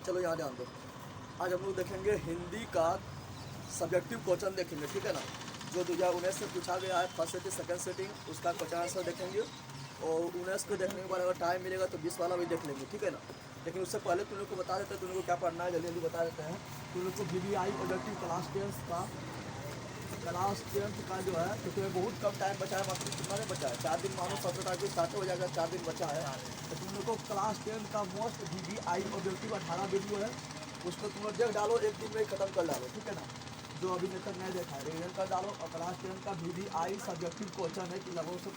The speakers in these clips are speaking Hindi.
चलो यहाँ ध्यान दो। आज हम लोग देखेंगे हिंदी का सब्जेक्टिव क्वेश्चन देखेंगे, ठीक है ना। जो 2019 से पूछा गया है फर्स्ट सेटिंग सेकंड सेटिंग, उसका क्वेश्चन आंसर देखेंगे। और 19 को देखने के बाद अगर टाइम मिलेगा तो 20 वाला भी देख लेंगे, ठीक है ना। लेकिन उससे पहले तुम लोग को बता देते हैं तुम लोग को क्या पढ़ना है, जल्दी जल्दी बता देते हैं। तुम लोग को BBI ऑब्जेक्टिव क्लास 10 का जो है, तो तुम्हें बहुत कम टाइम बचा है, मतलब कितना नहीं बचा है, 4 दिन मानो 17 तारीख को स्टार्ट हो जाएगा, 4 दिन बचा है। तो तुम लोग को क्लास 10 का मोस्ट BBI ऑब्जेक्टिव 18 वीडियो है, उसको तुम लोग देख डालो, एक दिन में ही खत्म कर डालो, ठीक है ना। जो अभी तक नहीं देखा है रिविजन कर डालो। और क्लास 10 का BBI सब्जेक्टिव क्वेश्चन है कि लगभग से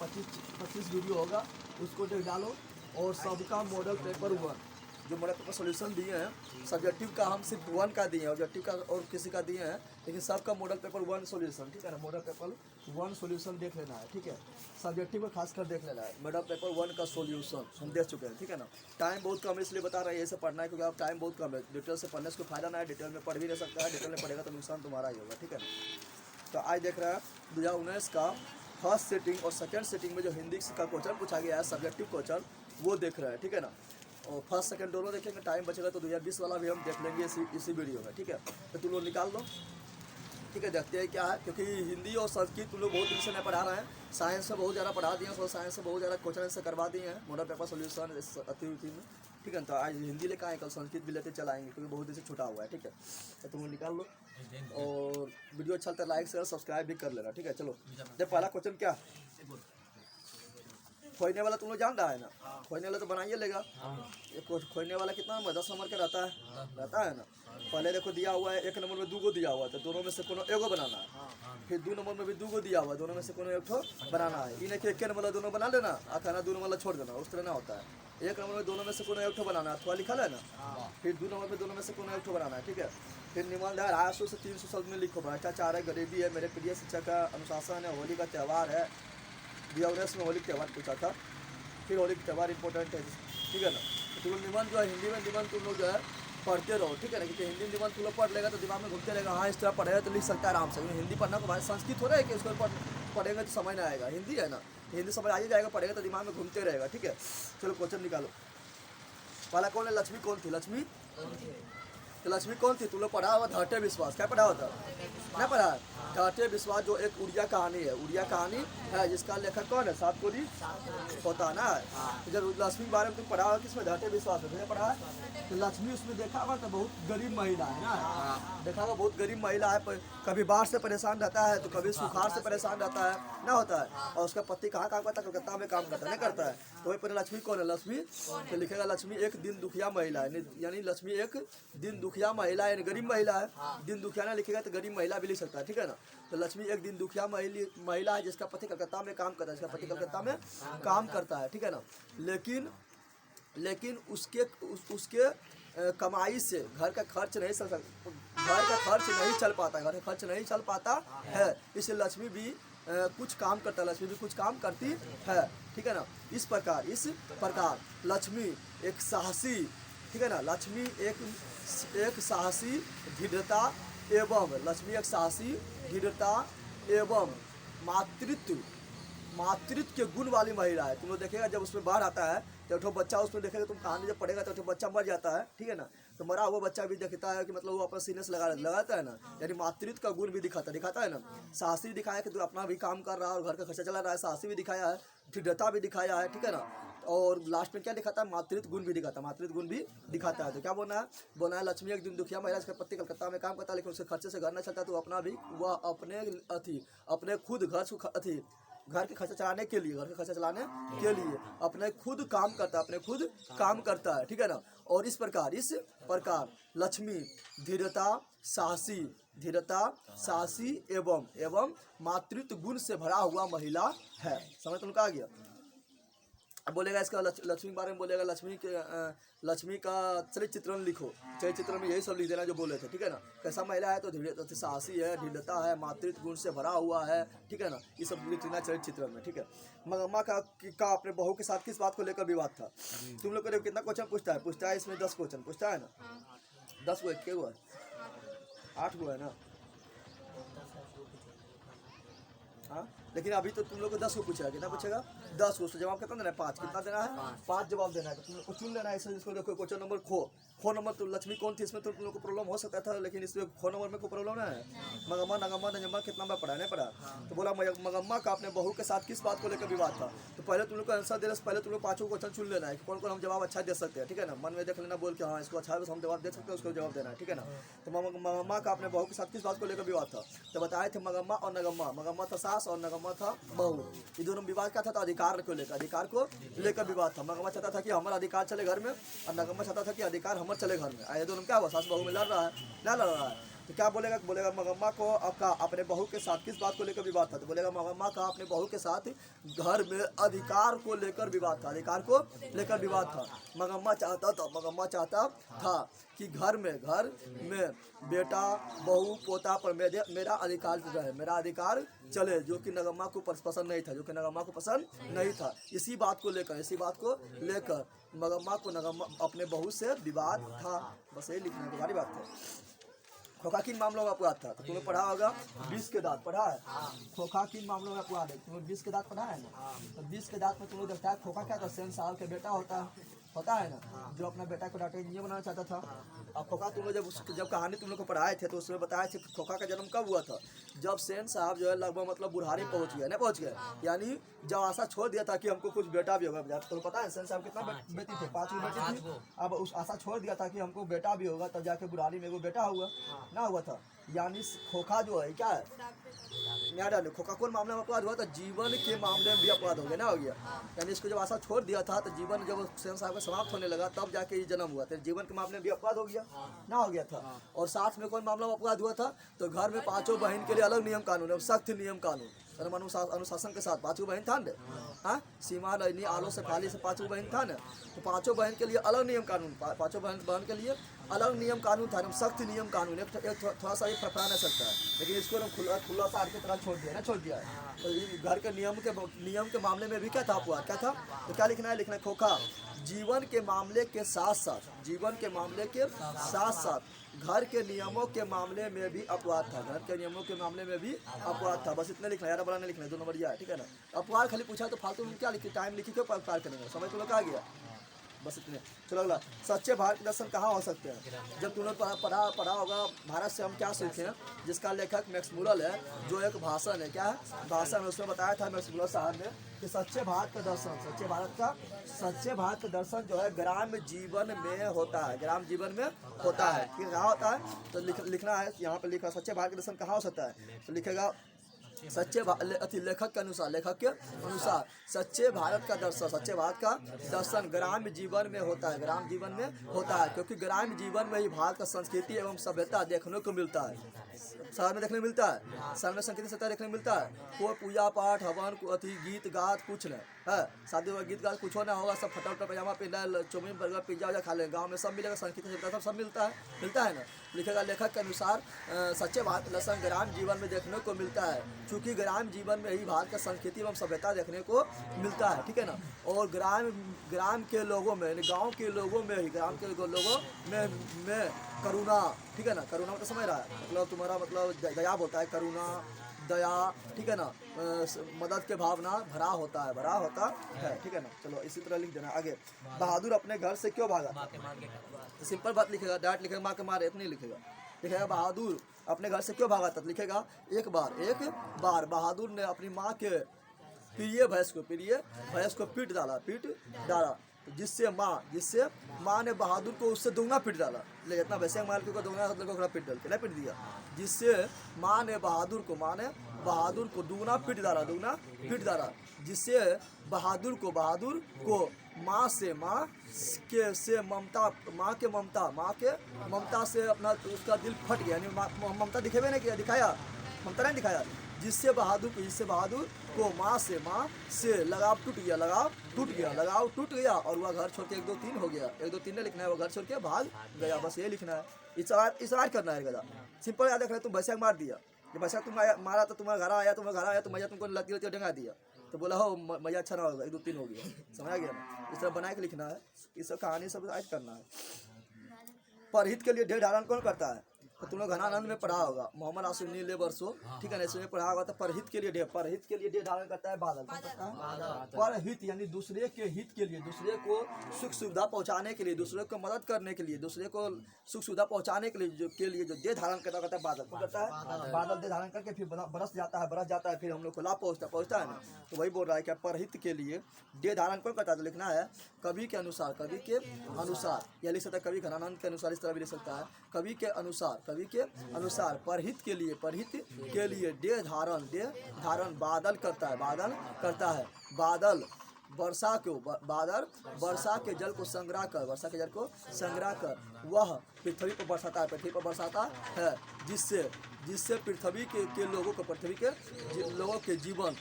25 वीडियो होगा, उसको देख डालो। और सबका मॉडल पेपर 1 जो मॉडल पेपर सोल्यूशन दिए हैं, सब्जेक्टिव का हम सिर्फ 1 का दिए हैं, ऑब्जेक्टिव का और किसी का दिए हैं, लेकिन सबका मॉडल पेपर 1 सोल्यूशन, ठीक है ना। मॉडल पेपर 1 सोल्यूशन देख लेना है, ठीक है। सब्जेक्टिव का खासकर देख लेना है, मॉडल पेपर 1 का सोल्यूशन हम देख चुके हैं, ठीक है ना। टाइम बहुत कम है इसलिए बता रहे हैं, ऐसे पढ़ना है क्योंकि आप टाइम बहुत कम है, डिटेल से पढ़ने से कोई फायदा नहीं है, डिटेल में पढ़ भी नहीं सकता है, डिटेल में पढ़ेगा तो नुकसान तुम्हारा ही होगा, ठीक है ना। तो आज देख रहा है 2019 का फर्स्ट सेटिंग और सेकंड सेटिंग में जो हिंदी का क्वेश्चन पूछा गया है सब्जेक्टिव क्वेश्चन, वो देख रहा है, ठीक है ना। और फर्स्ट सेकंड दोनों देखेंगे, टाइम बचेगा तो 2020 वाला भी हम देख लेंगे इसी वीडियो में, ठीक है। तो तुम लोग निकाल दो, ठीक है। देखते हैं क्या है, क्योंकि हिंदी और संस्कृत तुम लोग बहुत दिन से नहीं पढ़ा रहे हैं, साइंस से बहुत ज़्यादा पढ़ा दिए हैं, साइंस से बहुत ज़्यादा क्वेश्चन से करवा दिए हैं मॉडल पेपर सोल्यूशन अति में, ठीक है। तो आज हिंदी लेकर आए, कल संस्कृत भी लेते चलाएंगे क्योंकि बहुत दिन से छूटा हुआ है, ठीक है। तो तुम लोग निकाल लो और वीडियो अच्छा लगता है लाइक शेयर सब्सक्राइब भी कर लेना, ठीक है। चलो जब पहला क्वेश्चन क्या, खोजने वाला तुम लोग जान रहा है ना, खोजने वाला तो बनाइए लेगा। ये खोजने वाला कितना नंबर 10 नंबर का रहता है ना। पहले देखो दिया हुआ है 1 नंबर में 2 गो दिया हुआ है, तो दोनों में से कोनो एगो बनाना है। फिर 2 नंबर में भी 2 गो दिया हुआ है, दोनों में से कोनो एक ठो बनाना है। इन्हें एक नंबर वाला दोनों बना लेना, आखाना 2 नंबर वाला छोड़ देना, उस तरह ना होता है। 1 नंबर में दोनों में से कोनो एक ठो बनाना है, अथवा लिखा है ना। फिर 2 नंबर में दोनों में से कोनो एक ठो बनाना है, ठीक है। फिर निबंध 250 से 300 शब्द में लिखो, भ्रष्टाचार है, गरीबी है, मेरे प्रिय शिक्षक का अनुशासन है, होली का त्यौहार है, 2019 में होली का त्यौहार पूछा था। फिर होली का त्यौहार इंपॉर्टेंट है, ठीक है ना। तो तुम लोग निबंध जो है हिंदी में निबंध तुम लोग जो है पढ़ते रहो, ठीक है ना, क्योंकि हिंदी निबंध तुम लोग पढ़ लेगा तो दिमाग में घूमते रहेगा, हाँ इस तरह पढ़ेगा तो लिख सकता है आराम से। हिंदी पढ़ना तो भाई संस्कृत हो रहा है कि उसको पढ़ेगा तो समझ नहीं आएगा, हिंदी है ना, हिंदी समझ आ ही जाएगा, पढ़ेगा तो दिमाग में घूमते रहेगा, ठीक है। चलो क्वेश्चन निकालो। पहला कौन है, लक्ष्मी कौन थी, लक्ष्मी तो लक्ष्मी कौन थी, तुम लोग पढ़ा हुआ धरते विश्वास, क्या पढ़ा होता नहीं पढ़ा है। धरते विश्वास जो एक उड़िया कहानी है, उड़िया कहानी है जिसका लेखक कौन है, सातकोरी होता ना है। तो जब लक्ष्मी के बारे में तुम पढ़ा हुआ किसमें, धरते विश्वास में पढ़ा है। तो लक्ष्मी उसमें देखा हुआ तो बहुत गरीब महिला है ना, देखा हुआ बहुत गरीब महिला है, कभी बाढ़ से परेशान रहता है तो कभी सुखाड़ से परेशान रहता है ना होता है। और उसका पति कहाँ काम करता है, कलकत्ता में काम करता है, नहीं करता है। तो वही पर लक्ष्मी कौन है, लक्ष्मी तो लिखेगा लक्ष्मी एक दिन दुखिया महिला है, यानी लक्ष्मी एक दिन दुखिया महिला है, गरीब महिला है। दिन दुखिया ना लिखेगा तो गरीब महिला भी लिख सकता है, ठीक है ना। तो लक्ष्मी एक दिन दुखिया महिला है जिसका पति कलकत्ता में काम करता है, जिसका पति कलकत्ता में काम करता है, ठीक है ना। लेकिन उसके कमाई से घर का खर्च नहीं चल सकता, घर का खर्च नहीं चल पाता, घर का खर्च नहीं चल पाता है, इसलिए लक्ष्मी भी कुछ काम करता है, लक्ष्मी भी कुछ काम करती है, ठीक है ना। इस प्रकार लक्ष्मी एक साहसी, ठीक है ना, लक्ष्मी एक साहसी दृढ़ता एवं लक्ष्मी एक साहसी दृढ़ता एवं मातृत्व के गुण वाली महिला है। तुम लोग देखेगा जब उसमें बाढ़ आता है तो एक बच्चा उसमें देखेगा, तुम कहानी जब पढ़ेगा तो बच्चा मर जाता है, ठीक है ना। तो मरा हुआ बच्चा भी दिखता है कि मतलब वो अपना सीने से लगाता है ना, यानी मातृत्व का गुण भी दिखाता है ना। साहसी दिखाया कि तू अपना भी काम कर रहा है और घर का खर्चा चला रहा है, साहसी भी दिखाया है, दृढ़ता भी दिखाया है, ठीक है ना। और लास्ट में क्या दिखाता है, मातृत्व गुण भी दिखाता है। तो क्या बोलना है लक्ष्मी एक दिन दुखिया महिला, इसका पति कलकत्ता में काम करता है लेकिन उसके खर्चे से घर नहीं चलता, तो अपना भी वह अपने खुद घर के खर्चा चलाने के लिए अपने खुद काम करता है, ठीक है ना। और इस प्रकार लक्ष्मी धीरता साहसी एवं मातृत्व गुण से भरा हुआ महिला है। समझ तुमको आ गया। अब बोलेगा इसका लक्ष्मी के बारे में बोलेगा, लक्ष्मी का चरित्र चित्रण लिखो, चरित्र चित्रण में यही सब लिख देना जो बोले थे, ठीक है ना। कैसा महिला है तो साहसी है, दृढ़ता है, मातृत्व गुण से भरा हुआ है, ठीक है ना। ये सब लिख देना चरित्र चित्रण में, ठीक है। मगम्मा का अपने बहू के साथ किस बात को लेकर विवाद था। तुम लोग को कितना क्वेश्चन पूछता है इसमें 10 क्वेश्चन पूछता है ना, 10 गो एक है 8 गो है ना, हाँ लेकिन अभी तो तुम लोग को 10 को पूछेगा, कितना पूछेगा 10 को, जवाब कितना देना है 5, कितना देना है 5 जवाब देना है। तो तुम लोग को चुन लेना है इसमें, जिसको देखो क्वेश्चन नंबर खो नंबर तो लक्ष्मी कौन थी, इसमें तो तुम लोग को प्रॉब्लम हो सकता था, लेकिन इसमें खो नंबर में कोई प्रॉब्लम नहीं है। मगम्मा नगम्मा नजम्मा कितना बार पढ़ा नहीं पढ़ा। तो बोला मगम्मा का अपने बहू के साथ किस बात को लेकर विवाद था। तो पहले तुम लोग को आंसर देने से पहले तुम लोग 5 क्वेश्चन चुन लेना है कि कौन कौन हम जवाब अच्छा दे सकते हैं, ठीक है ना। मन में देख लेना बोल के हाँ इसको अच्छा है हम जवाब दे सकते हैं, उसको जवाब देना है, ठीक है ना। तो मगम्मा का अपने बहू के साथ किस बात को लेकर विवाद था। तो बताए थे मगम्मा और नगम्मा, मगम्मा था सास और नगम्मा था बहू। ये दोनों विवाद क्या था, तो अधिकार को लेकर, अधिकार को लेकर विवाद था। मगम्मा चाहता था कि हमारा अधिकार चले घर में, और नगम्मा चाहता था कि अधिकार हमारे चले घर में। आए दोनों क्या हुआ, सास बहू में लड़ रहा है, ना लड़ रहा है। तो क्या बोलेगा, बोलेगा मगम्मा को आपका अपने बहू के साथ किस बात को लेकर विवाद था। तो बोलेगा मगम्मा का अपने बहू के साथ घर में अधिकार को लेकर विवाद था, अधिकार को लेकर विवाद था। मगम्मा चाहता था कि घर में बेटा बहू पोता पर मेरा अधिकार रहे, मेरा अधिकार चले, जो कि नगम्मा को पसंद नहीं था, जो कि नगम्मा को पसंद नहीं था। इसी बात को लेकर मगम्मा को नगम्मा अपने बहू से विवाद था। बस यही लिखने की हमारी बात है। खोखा किन मामलों में अपवाद था, तो तुम्हें पढ़ा होगा 20 के दांत पढ़ा है। खोखा किन मामलों में अपवाद है, तुम्हें 20 के दांत पढ़ा है ना। तो 20 के दांत में तुम लोग देखता है खोखा क्या था, शहंशाह के बेटा होता है ना, जो अपना बेटा को डॉक्टर इंजीनियर बनाना चाहता था। अब खोखा तुम लोग जब कहानी तुम लोग को पढ़ाए थे तो उसमें बताया थे खोखा का जन्म कब हुआ था, जब सेन साहब जो है लगभग मतलब बुढ़ारी पहुंच गए, यानी जब आशा छोड़ दिया था कि हमको कुछ बेटा भी होगा। तो पता है सेन साहब कितना बेटी थे, 5 बेटी थी। अब उस आशा छोड़ दिया था कि हमको बेटा भी होगा, तब जाके बुढ़ारी में वो बेटा हुआ था। यानी खोखा जो है क्या है, खोखा कौन मामले में अपराध हुआ था, जीवन के मामले में भी अपराध हो गया, यानी इसको जब आशा छोड़ दिया था तो जीवन जब सेन साहब का समाप्त होने लगा तब जाके ये जन्म हुआ था, जीवन के मामले में भी अपराध हो गया था। और साथ में कौन मामला में अपराध हुआ था, तो घर में 5 बहन के लिए अलग नियम कानून, सख्त नियम कानून, अनुशासन के साथ 5 बहन था न, हाँ सीमा नैनी आलो से फाली से 5 बहन था न, तो 5 बहन के लिए अलग नियम कानून, 5 बहन के लिए अलग नियम कानून था, सख्त नियम कानून। एक थोड़ा सा ही फरफरा नहीं सकता है, लेकिन इसको खुला सार की तरह छोड़ दिया है। तो घर के नियम के मामले में भी क्या था अपवाद, क्या था, तो क्या लिखना है खोखा जीवन के मामले के साथ साथ घर के नियमों के मामले में भी अपवाद था, बस इतने लिखना है, यार बड़ा नहीं लिखना है, 2 नंबर दिया है, ठीक है ना। अपवाद खाली पूछा तो फालतू में क्या लिखी, टाइम लिखी क्यों पार करेंगे, समझ तो लोग आ गया, बस इतने। चलो अगला, सच्चे भारत के दर्शन कहाँ हो सकते हैं। जब तुमने पढ़ा होगा भारत से हम क्या सीखे हैं, जिसका लेखक मैक्स मुलर है, जो एक भाषण है, क्या है भाषण, उसमें बताया था मैक्स मुलर साहब ने कि सच्चे भारत का दर्शन जो है ग्राम्य जीवन में होता है, कि कहाँ होता है। तो लिखना है यहाँ पे, लिखा सच्चे भारत का दर्शन कहाँ हो सकता है, तो लिखेगा लेखक के अनुसार सच्चे भारत का दर्शन ग्राम्य जीवन में होता है, क्योंकि ग्राम्य जीवन में ही भारत का संस्कृति एवं सभ्यता देखने को मिलता है। शहर में देखने को मिलता है, शहर में संस्कृति सभ्यता देखने को मिलता है, कोई पूजा पाठ हवन गीत गात कुछ नहीं है, शादी में गीत गात कुछ ना होगा, सब फटा पजामा पहना, चौमिन बर्गर पिज्जा खा लेंगे, गाँव में सब मिलेगा, संस्कृति सभ्यता सब मिलता है ना। लिखेगा लेखक के अनुसार सच्चे भारत का दर्शन ग्राम जीवन में देखने को मिलता है, क्योंकि ग्राम जीवन में ही भारत का संस्कृति एवं सभ्यता देखने को मिलता है, ठीक है ना। और ग्राम के लोगों में, गांव के लोगों में ही, ग्राम के लोगों में करुणा, ठीक है ना, करुणा मतलब समझ रहा है, मतलब तुम्हारा मतलब दया होता है, करुणा दया, ठीक है ना, मदद के भावना भरा होता है, ठीक है ना। चलो इसी तरह लिख देना आगे। बहादुर अपने घर से क्यों भागा, सिंपल बात लिखेगा, डायरेक्ट लिखेगा माँ के मारे, इतनी लिखेगा बहादुर अपने घर से क्यों भागा था, लिखेगा एक बार बहादुर ने अपनी माँ के प्रिय भैंस को पीट डाला, जिससे माँ ने बहादुर को उससे दुगना पीट डाला, ले इतना वैसे मार के दुगना पीट डाल के नहीं पीट दिया, जिससे माँ ने बहादुर को दुगना पीट डाला, जिससे बहादुर को माँ के ममता से अपना उसका दिल फट गया, यानी ममता ममता नहीं दिखाया, जिससे बहादुर को माँ से लगाव टूट गया और वह घर छोड़ के 1 2 3 हो गया, 1 2 3 नहीं लिखना है, वो घर छोड़ के भाग गया, बस ये लिखना है, इसरार करना है गदा। सिंपल याद रखना है, तुम भैंसा मार दिया, जब भैंसा तुम मारा तो तुम्हारा घर आया तो मैया तुमको लती डंगा दिया, तो बोला हो मैया अच्छा ना होगा, 1 2 3 हो गया, समझ गया ना। इस तरह बना के लिखना है, इस सब कहानी सब ऐड करना है। परहित के लिए ढेर धारण कौन करता है, तो तुम लोग घनानंद में पढ़ा होगा, मोहम्मद आसिम नील वर्षो, ठीक है ना, इसमें पढ़ा होगा। तो परहित के लिए परहित के लिए धारण करता है बादल, परहित यानी दूसरे के हित के लिए, दूसरे को सुख सुविधा पहुंचाने के लिए, दूसरे को मदद करने के लिए, दूसरे को सुख सुविधा पहुंचाने के लिए जो देह धारण करता है बादल, कौन करता है? बादल देह धारण करके फिर बरस जाता है, फिर हम लोग को लाभ पहुंचता है ना। तो वही बोल रहा है कि परहित के लिए देह धारण कौन करता है? तो लिखना है कवि के अनुसार, कवि के अनुसार, या लिख सकता है कवि घनानंद के अनुसार, इस तरह भी लिख सकता है कवि के अनुसार, कवि के अनुसार परहित के लिए देह धारण बादल करता है, बादल वर्षा के जल को संग्रह कर वह पृथ्वी पर बरसाता है, जिससे पृथ्वी के लोगों के जीवन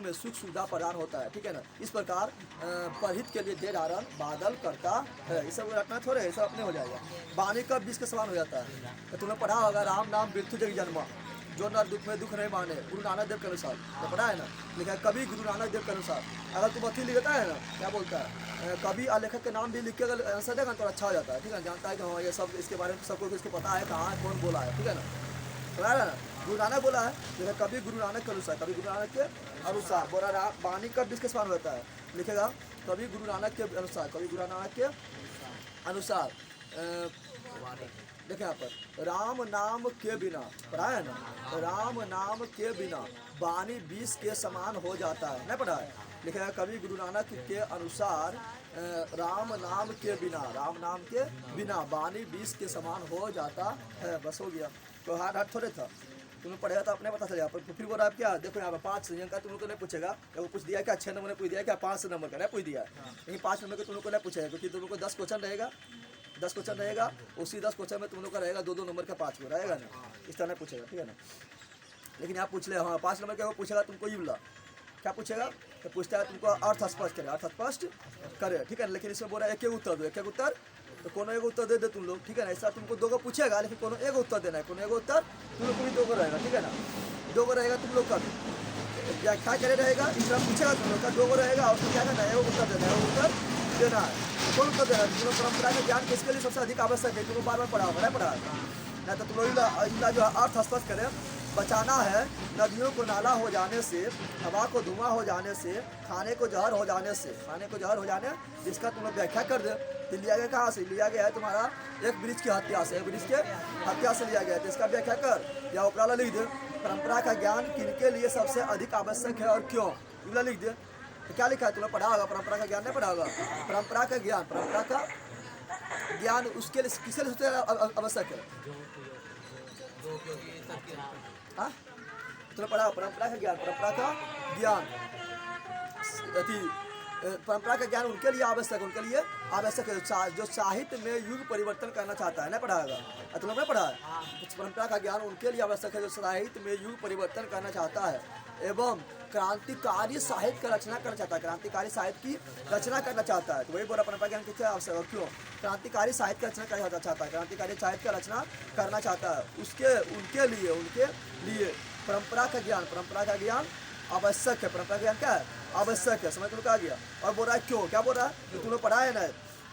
में सुख सुविधा प्रदान होता है, ठीक है ना। इस प्रकार परहित के लिए देह धारण बादल करता है। ये सब रटना थोड़े, ये सब अपने हो जाएगा। वाणी का बीच के समान हो जाता है। तो तुमने पढ़ा होगा राम नाम मृत्यु जग जन्मा, जो नर दुख में दुख नहीं माने, गुरु नानक देव के अनुसार। तो पढ़ा है ना, लिखा है कभी गुरु नानक देव के अनुसार। अगर तुम अथी लिखता है ना, क्या बोलता है, कभी लेखक के नाम भी लिख के अगर आंसर देगा तो अच्छा हो जाता है, ठीक है। जानता है कि हाँ ये सब इसके बारे में सबको इसको पता है, कहाँ कौन बोला है, ठीक है ना। पढ़ा है ना, गुरु नानक बोला है, लिखा कभी गुरु नानक के अनुसार, कभी गुरु नानक के अनुसार। बोला वाणी का बीच के समान होता है, लिखेगा कभी गुरु नानक के अनुसार, कभी गुरु नानक के अनुसार। देखिए यहाँ पर राम नाम के बिना, पढ़ा है ना, राम नाम के बिना वाणी 20 के समान हो जाता है, नहीं पढ़ा है। लिखा है कभी गुरु नानक के अनुसार राम नाम के बिना वाणी 20 के समान हो जाता है। बस हो गया। तो हाथ थोड़े था, तुम्हें पढ़ेगा तो अपने पता चलेगा। पर फिर बोल रहा है क्या, देखो यहाँ पर 5 अंक का तुम लोग को नहीं पूछेगा, वो पूछ दिया क्या 6 नंबर ने पूछ दिया क्या 5 नंबर का नहीं पूछ दिया, लेकिन 5 नंबर का तुम लोग को नहीं पूछेगा, क्योंकि तुम लोग को 10 क्वेश्चन रहेगा, 10 क्वेश्चन रहेगा, उसी 10 क्वेश्चन में तुम लोग का रहेगा 2-2 नंबर का 5 रहेगा ना, इस तरह पूछेगा, ठीक है ना। लेकिन यहाँ पूछ ले, हाँ 5 नंबर का वो पूछेगा तुमको, ये बोला क्या पूछेगा, तो पूछता है तुमको अर्थ स्पष्ट करे, ठीक है। लेकिन इसमें बोला एक उत्तर दो, एक उत्तर, तो कोनो एक उत्तर दे तुम लोग, ठीक है ना। ऐसा तुमको 2 को पूछेगा, लेकिन कोनो एक उत्तर देना है, कोनो एक उत्तर तुम लोग को भी 2 को रहेगा, ठीक है ना। 2 को रहेगा तुम लोग का भी, व्याख्या करे रहेगा, इस तरह पूछेगा तुम लोग का 2 को रहेगा, और क्या करना है, उत्तर देना है, उत्तर देना है। कौन उत्तर देना है? तुम लोग परंपरा के ज्ञान किसके लिए सबसे अधिक आवश्यक है, तुमको बार-बार पढ़ा होगा, पढ़ा नहीं तो तुम लोग जो अर्थ स्पष्ट करें, बचाना है नदियों को नाला हो जाने से, हवा को धुआं हो जाने से, खाने को जहर हो जाने, जिसका तुम लोग व्याख्या कर दे। तो लिया गया कहाँ से? लिया गया है तुम्हारा एक वृक्ष की हत्या से, लिया गया है, तो इसका व्याख्या कर या उपराला लिख दे। परंपरा का ज्ञान किनके लिए सबसे अधिक आवश्यक है और क्यों, इला लिख दे। तो क्या लिखा है? तुम्हें पढ़ा होगा, परंपरा का ज्ञान नहीं पढ़ा होगा। परंपरा का ज्ञान उसके लिए किसके लिए सबसे आवश्यक है? हाँ तो पढ़ा परंपरा का ज्ञान, परंपरा का ज्ञान उनके लिए आवश्यक है जो साहित्य में युग परिवर्तन करना चाहता है, नहीं पढ़ा होगा। तुम लोग नहीं पढ़ा है? परंपरा का ज्ञान उनके लिए आवश्यक है जो साहित्य में युग परिवर्तन करना चाहता है एवं क्रांतिकारी साहित्य की रचना करना चाहता है, तो वही बोला परंपरा ज्ञान किससे आवश्यक है, क्यों? क्रांतिकारी साहित्य की रचना करना चाहता है, उनके लिए परंपरा का ज्ञान आवश्यक है। परंपरा का ज्ञान क्या है? आवश्यक है। समझ में आ गया? और बोल रहा है क्यों, क्या बोल रहा है? तो तुमने पढ़ा है ना,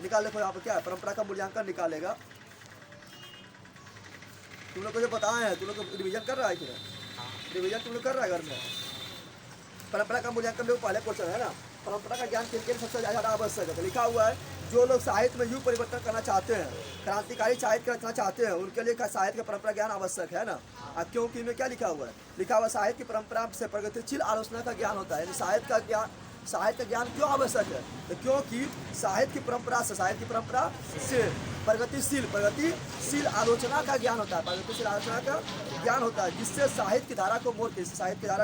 निकाल देखो यहाँ पर क्या है, परंपरा का मूल्यांकन निकालेगा। तुम लोग को जो बताए हैं, तुम लोग रिविजन कर रहा है, रिविजन तुम लोग कर रहा है घर में। परंपरा का मूल्यांकन में पहले क्वेश्चन है ना, परंपरा का ज्ञान किनके लिए सबसे ज़्यादा आवश्यक है? तो लिखा हुआ है जो लोग साहित्य में युग परिवर्तन करना चाहते हैं, क्रांतिकारी साहित्य की रचना चाहते हैं, उनके लिए साहित्य का परंपरा ज्ञान आवश्यक है ना। क्योंकि में क्या लिखा हुआ है? लिखा हुआ साहित्य की परंपरा से प्रगतिशील आलोचना का ज्ञान होता है, यानी साहित्य का ज्ञान क्यों आवश्यक है? तो क्योंकि साहित्य की परंपरा से प्रगतिशील आलोचना का ज्ञान होता है, जिससे साहित्य की धारा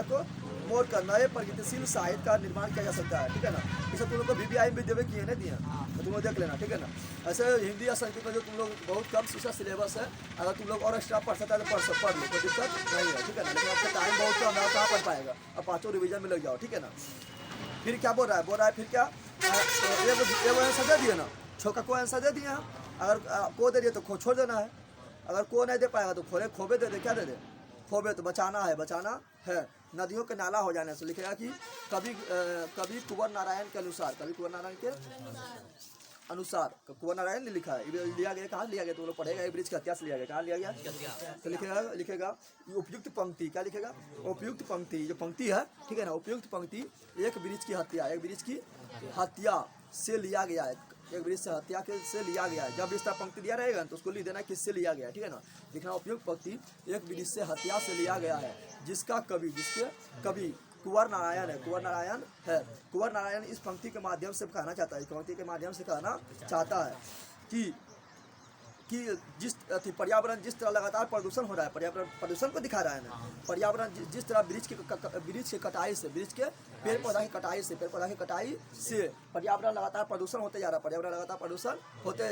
को मोड़ कर नए प्रगतिशील साहित्य का निर्माण किया जा सकता है, ठीक है ना। इसे तुम लोग को VBI में देवे किए नहीं दिए, तो तुम लोग देख लेना, ठीक है ना। ऐसे हिंदी या संस्कृत में जो तुम लोग बहुत कम उसका सिलेबस है, अगर तुम लोग और एक्स्ट्रा पढ़ सकता है तो पढ़ लो, कोई दिक्कत नहीं है, ठीक है ना। लेकिन आपका टाइम बहुत कम है, कहाँ पढ़ पाएगा? अब 5 रिवीजन में लग जाओ, ठीक है ना। फिर क्या बोल रहा है फिर क्या एगो आंसर दे दिए ना, छोका को आंसर दे दिए हम, अगर को दे दिए तो खो छोड़ देना है, अगर को नहीं दे पाएगा तो खोबे दे दे, क्या दे दे? खोबे। तो बचाना है नदियों के नाला हो जाने से। लिखेगा कि कवि कुंवर नारायण के अनुसार, अनुसार कुंवर नारायण ने लिखा है। लिया गया कहाँ लिया गया, तो लोग पढ़ेगा, ब्रिज का इतिहास लिया गया, कहाँ लिया गया, तो लिखेगा उपयुक्त पंक्ति, क्या लिखेगा, उपयुक्त पंक्ति, जो पंक्ति है ठीक है ना, उपयुक्त पंक्ति एक ब्रिज की हत्या से लिया गया है, एक ब्रिज से हत्या के से लिया गया है। जब इस तरह पंक्ति दिया रहेगा तो उसको लिख देना किससे लिया गया है, ठीक है ना, लिखना उपयुक्त पंक्ति एक ब्रिज से हत्या से लिया गया है, जिसके कवि कुंवर नारायण है, कुंवर नारायण इस पंक्ति के माध्यम से कहना चाहता है, इस पंक्ति के माध्यम से कहना चाहता है कि जिस पर्यावरण जिस तरह लगातार प्रदूषण हो रहा है, पर्यावरण प्रदूषण को दिखा रहा है ना, पर्यावरण जिस तरह ब्रिज के कटाई से, ब्रिज के पेड़ पौधा की कटाई से पर्यावरण लगातार प्रदूषण होते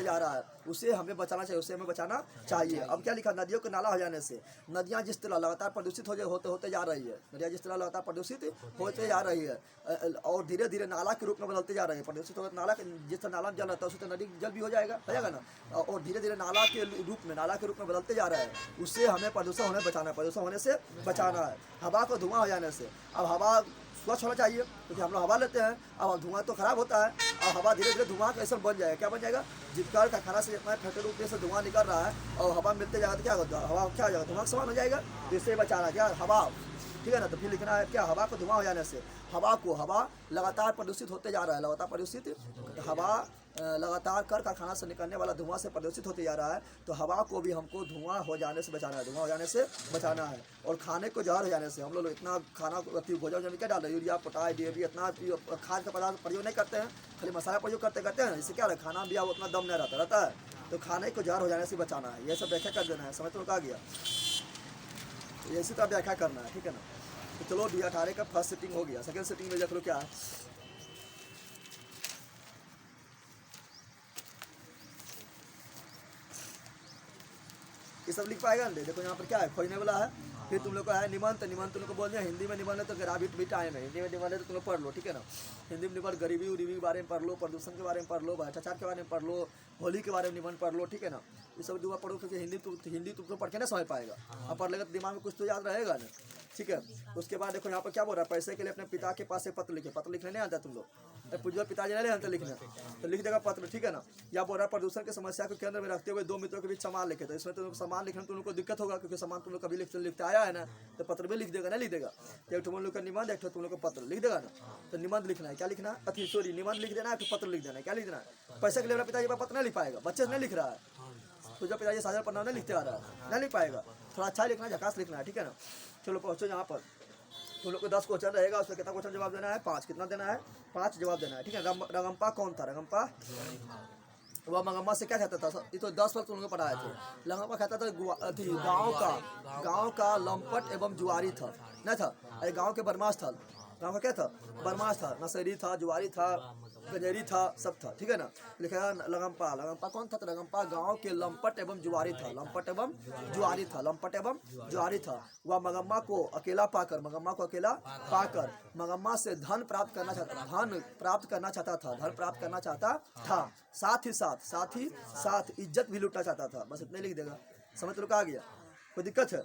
जा रहा है, उसे हमें बचाना चाहिए, अब क्या लिखा, नदियों के नाला हो जाने से, नदियाँ जिस तरह लगातार प्रदूषित होते जा रही है, नदियाँ जिस तरह लगातार प्रदूषित होते जा रही है और धीरे धीरे नाला के रूप में बदलते जा रही है, प्रदूषित होकर नाला जिस तरह नाला में जल रहता है उसी तरह नदी जल भी हो जाएगा ना, और धीरे धीरे नाला के रूप में बदलते जा रहा है, उससे हमें प्रदूषण होने से बचाना है। हवा को धुआं हो जाने से, अब हवा स्वच्छ होना चाहिए क्योंकि हम लोग हवा लेते हैं, अब धुआं तो खराब होता है, और हवा धीरे धीरे धुआं कैसे बन जाएगा, क्या बन जाएगा, जितना कारखाना से जितना फैक्ट्री रूप से धुआं निकल रहा है और हवा मिलते जाएगा तो क्या होगा, हवा क्या हो जाएगा, धुआं समान हो जाएगा, तो इससे बचाना क्या, हवा, ठीक है ना, तो फिर लिखना है क्या, हवा को धुआं हो जाने से, हवा लगातार प्रदूषित होते जा रहा है, हवा लगातार कारखाना से निकलने वाला धुआं से प्रदूषित होते जा रहा है, तो हवा को भी हमको धुआं हो जाने से बचाना है, और खाने को जहर हो जाने से, हम लोग इतना खाना भोजन में क्या डाल रहे हैं, यूरिया पोटाश DAP इतना खाद का पदार्थ प्रयोग नहीं करते हैं, खाली मसाला प्रयोग करते हैं, इससे क्या है, खाना भी उतना दम नहीं रहता है, तो खाने को जहर हो जाने से बचाना है, ये सब व्याख्या कर देना है, समझ तो आ गया, इसी तरह व्याख्या करना है, ठीक है ना। तो चलो D18 का फर्स्ट सेटिंग हो गया, सेकंड सेटिंग में देख लो क्या है, ये सब लिख पाएगा ना, देखो यहाँ पर क्या है, खोजने वाला है, फिर तुम लोग का है निबंध तुम लोग को बोल दिया, हिंदी में निबंध है तो ग्राफिक भी टाइम है, हिंदी में निबंध है तो तुम लोग पढ़ लो, ठीक है ना, हिंदी में निबंध गरीबी उरीबी के बारे में पढ़ लो, प्रदूषण के बारे में पढ़ लो, भ्रष्टाचार के बारे में पढ़ लो, होली के बारे में निबंध पढ़ लो, ठीक है ना, ये सब दुआ पढ़ो क्योंकि हिंदी तुमको पढ़ के ना समझ पाएगा, अब पढ़ लेगा तो दिमाग में कुछ तो याद रहेगा ना, ठीक है। उसके बाद देखो यहाँ पर क्या बोल रहा है, पैसे के लिए अपने पिता के पास एक पत्र लिखने नहीं आता तुम लोग, तो पूछो पिताजी नहीं जानते लिखने, तो लिख देगा पत्र, ठीक है ना। या बोल रहा है प्रदूषण की समस्या को केंद्र में रखते हुए दो मित्रों के बीच समान लिखे, तो इसमें तुम समान लिखने में तुम लोग को दिक्कत होगा क्योंकि समान तुम लोग कभी लिखते आया है ना, तो पत्र भी लिख देगा, नहीं लिख देगा, तो एक तुम लोग का निबंध, एक तुम लोग को पत्र लिख देगा ना, तो निबंध लिखना है, क्या लिखना है, सॉरी निबंध लिख देना है, तो पत्र लिख देना है, क्या लिख देना है, पैसे के लिए अपना पिताजी पत्र नहीं लिख पाएगा, बच्चे से नहीं लिख रहा है, तो जब पिताजी साझा पन्ना नहीं लिखते आ रहा है, नहीं लिख पाएगा, थोड़ा अच्छा लिखना है, झकास लिखना है, ठीक है ना। चलो पहुँचो यहाँ पर, तुम लोग को 10 क्वेश्चन रहेगा, उसमें कितना क्वेश्चन जवाब देना है, 5, कितना देना है, 5 जवाब देना है, ठीक है। रगम्पा कौन था, रगम्पा वह मंगम्मा से क्या कहता था, ये तो 10 वक्त तुम लोग पढ़ाए थे, रगम्पा कहता था गाँव का लंपट एवं जुआरी था, नहीं था, अरे गाँव के बदमाश था, गाँव का क्या था, बदमाश था, नशेड़ी था, जुआरी था, गंजेरी था, सब था, ठीक है ना। लिखा लगम्पा कौन था, तो लगम्पा गांव के लंपट एवं जुआरी था, वह मगम्मा को अकेला पाकर मगम्मा से धन प्राप्त करना चाहता था, साथ ही साथ इज्जत भी लूटना चाहता था, बस इतने लिख देगा, समझ लो आ गया, कोई दिक्कत है,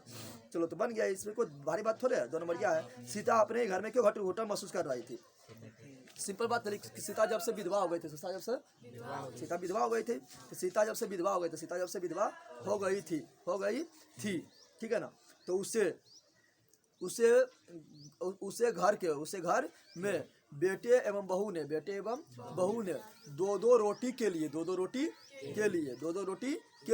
चलो तो बन गया, इसमें कोई भारी बात थोड़े है, 2 नंबर क्या है, सीता अपने घर में क्यों घुटन महसूस कर रही थी, सिंपल बात है, सीता जब से विधवा हो गई थी, सीता विधवा हो गई थी, सीता जब से विधवा हो गई थी, ठीक है ना, तो उसे घर में बेटे एवं बहू ने दो रोटी के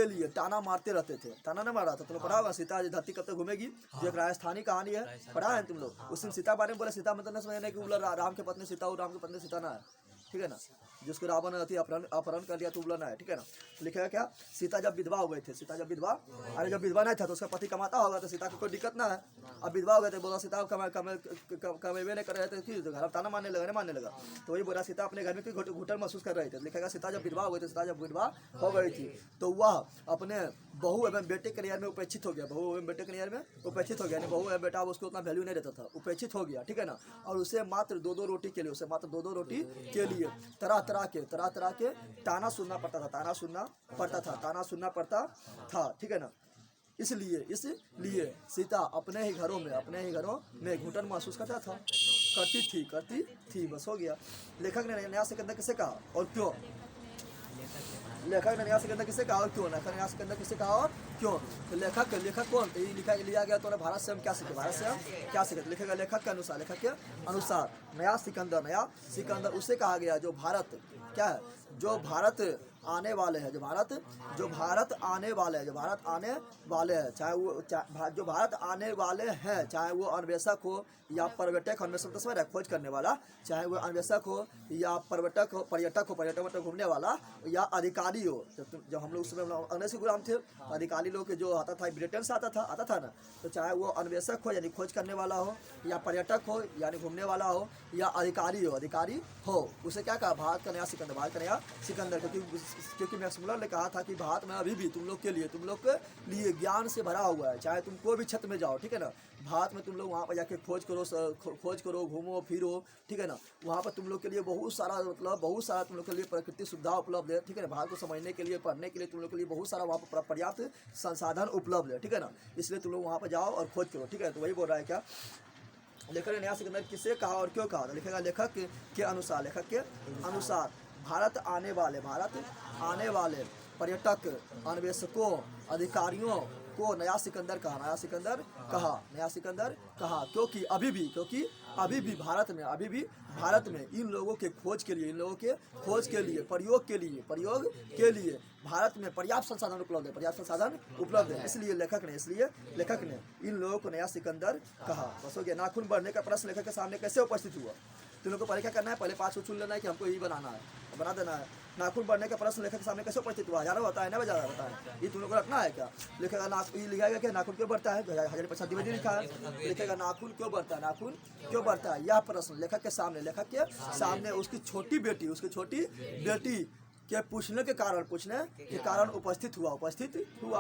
लिए ताना मारते रहते थे, ताना न मारा था, तुम लोग पढ़ा होगा, सीता धरती कब तक घूमेगी, जो एक राजस्थानी कहानी है, पढ़ा है तुम लोग, उस दिन सीता बारे में बोले, सीता मतलब न समझना कि राम की पत्नी सीता और राम की पत्नी सीता ना है, ठीक है ना, जिसको रावण ने अपहरण कर लिया तो उबलना है, ठीक है ना। लिखेगा क्या, सीता जब विधवा हो गई थी, जब विधवा नहीं था तो उसका पति कमाता होगा, तो सीता को कोई दिक्कत ना है, अब विधवा हो गए थे, बोला सीता कमेबे नहीं कर रहे थे, घर ताना मारने लगा, तो वही बोला सीता अपने घर में कोई घुटन महसूस कर रही थी। लिखेगा सीता जब विधवा हो गई थी, तो वह अपने बहू एवं बेटे के नियर में उपेक्षित हो गया, बहू एवं बेटा उसको उतना वैल्यू नहीं देता था, उपेक्षित हो गया, ठीक है ना, और उसे मात्र दो रोटी के लिए तरह तरह के ताना सुनना पड़ता था, ठीक है ना। इसलिए सीता अपने ही घरों में घुटन महसूस करती थी, बस हो गया। लेखक ने नया सिकंदर किसे कहा और क्यों, लेखक ने न्याय सिकंदर किसे कहा और क्यों? लेखक ने न्याय सिकंदर किसे कहा और क्यों? तो लेखक कौन? तो ये लिया गया तो भारत से हम क्या सीखे? भारत से हम क्या सीखे? तो लिखेगा लेखक के अनुसार, लेखक के अनुसार नया सिकंदर उसे कहा गया जो भारत क्या है, जो भारत आने वाले हैं, जो भारत आने वाले हैं, जो भारत आने वाले हैं, चाहे वो जो भारत आने वाले हैं, चाहे वो अन्वेषक हो या पर्यटक, अन्वेषक तो समझ रहे खोज करने वाला, चाहे वो अन्वेषक हो या पर्यटक मतलब घूमने वाला या अधिकारी हो। जब हम लोग उस समय अंग्रेज के गुलाम थे, अधिकारी लोग के जो आता था ब्रिटेन से आता था ना, तो चाहे वो अन्वेषक हो यानी खोज करने वाला हो या पर्यटक हो यानी घूमने वाला हो या अधिकारी हो, उसे क्या कहा? भारत का नया सिकंदर, भारत का नया सिकंदर। क्योंकि मैक्स मुलर ने कहा था कि भारत में अभी भी तुम लोग के लिए ज्ञान से भरा हुआ है। चाहे तुम कोई भी क्षेत्र में जाओ, ठीक है ना, भारत में तुम लोग वहाँ पर जाके खोज करो, घूमो फिरो, ठीक है ना, वहाँ पर तुम लोग के लिए बहुत सारा तुम लोग के लिए प्रकृति सुविधा उपलब्ध है, ठीक है ना। भारत को समझने के लिए, पढ़ने के लिए तुम लोग के लिए बहुत सारा वहाँ पर पर्याप्त संसाधन उपलब्ध है, ठीक है ना। इसलिए तुम लोग वहाँ पर जाओ और खोज करो, ठीक है। तो वही बोल रहा है क्या लेखक ने नया सिकंदर किसे कहा और क्यों कहा? तो लिखेगा लेखक के अनुसार भारत आने वाले पर्यटक, अन्वेषकों, अधिकारियों को नया सिकंदर कहा। क्योंकि अभी भी भारत में इन लोगों के खोज के लिए प्रयोग के लिए भारत में पर्याप्त संसाधन उपलब्ध है। इसलिए लेखक ने इन लोगों को नया सिकंदर कहा। बस हो गया। नाखून बढ़ने का प्रश्न लेखक के सामने कैसे उपस्थित हुआ? तुम लोग को पहले क्या करना है? पहले 5 को चुन लेना है कि हमको यही बनाना है, बना देना है। नाखून बढ़ने का प्रश्न लेखक के सामने कैसे उपस्थित हुआ? हजारों होता है ना, बजा होता है, ये तुम लोग को रखना है क्या? लिखेगा ये लिखा गया कि नाखून क्यों बढ़ता है, 1050 लिखा है। लिखेगा नाखून क्यों बढ़ता है, यह प्रश्न लेखक के सामने उसकी छोटी बेटी के पूछने के कारण उपस्थित हुआ।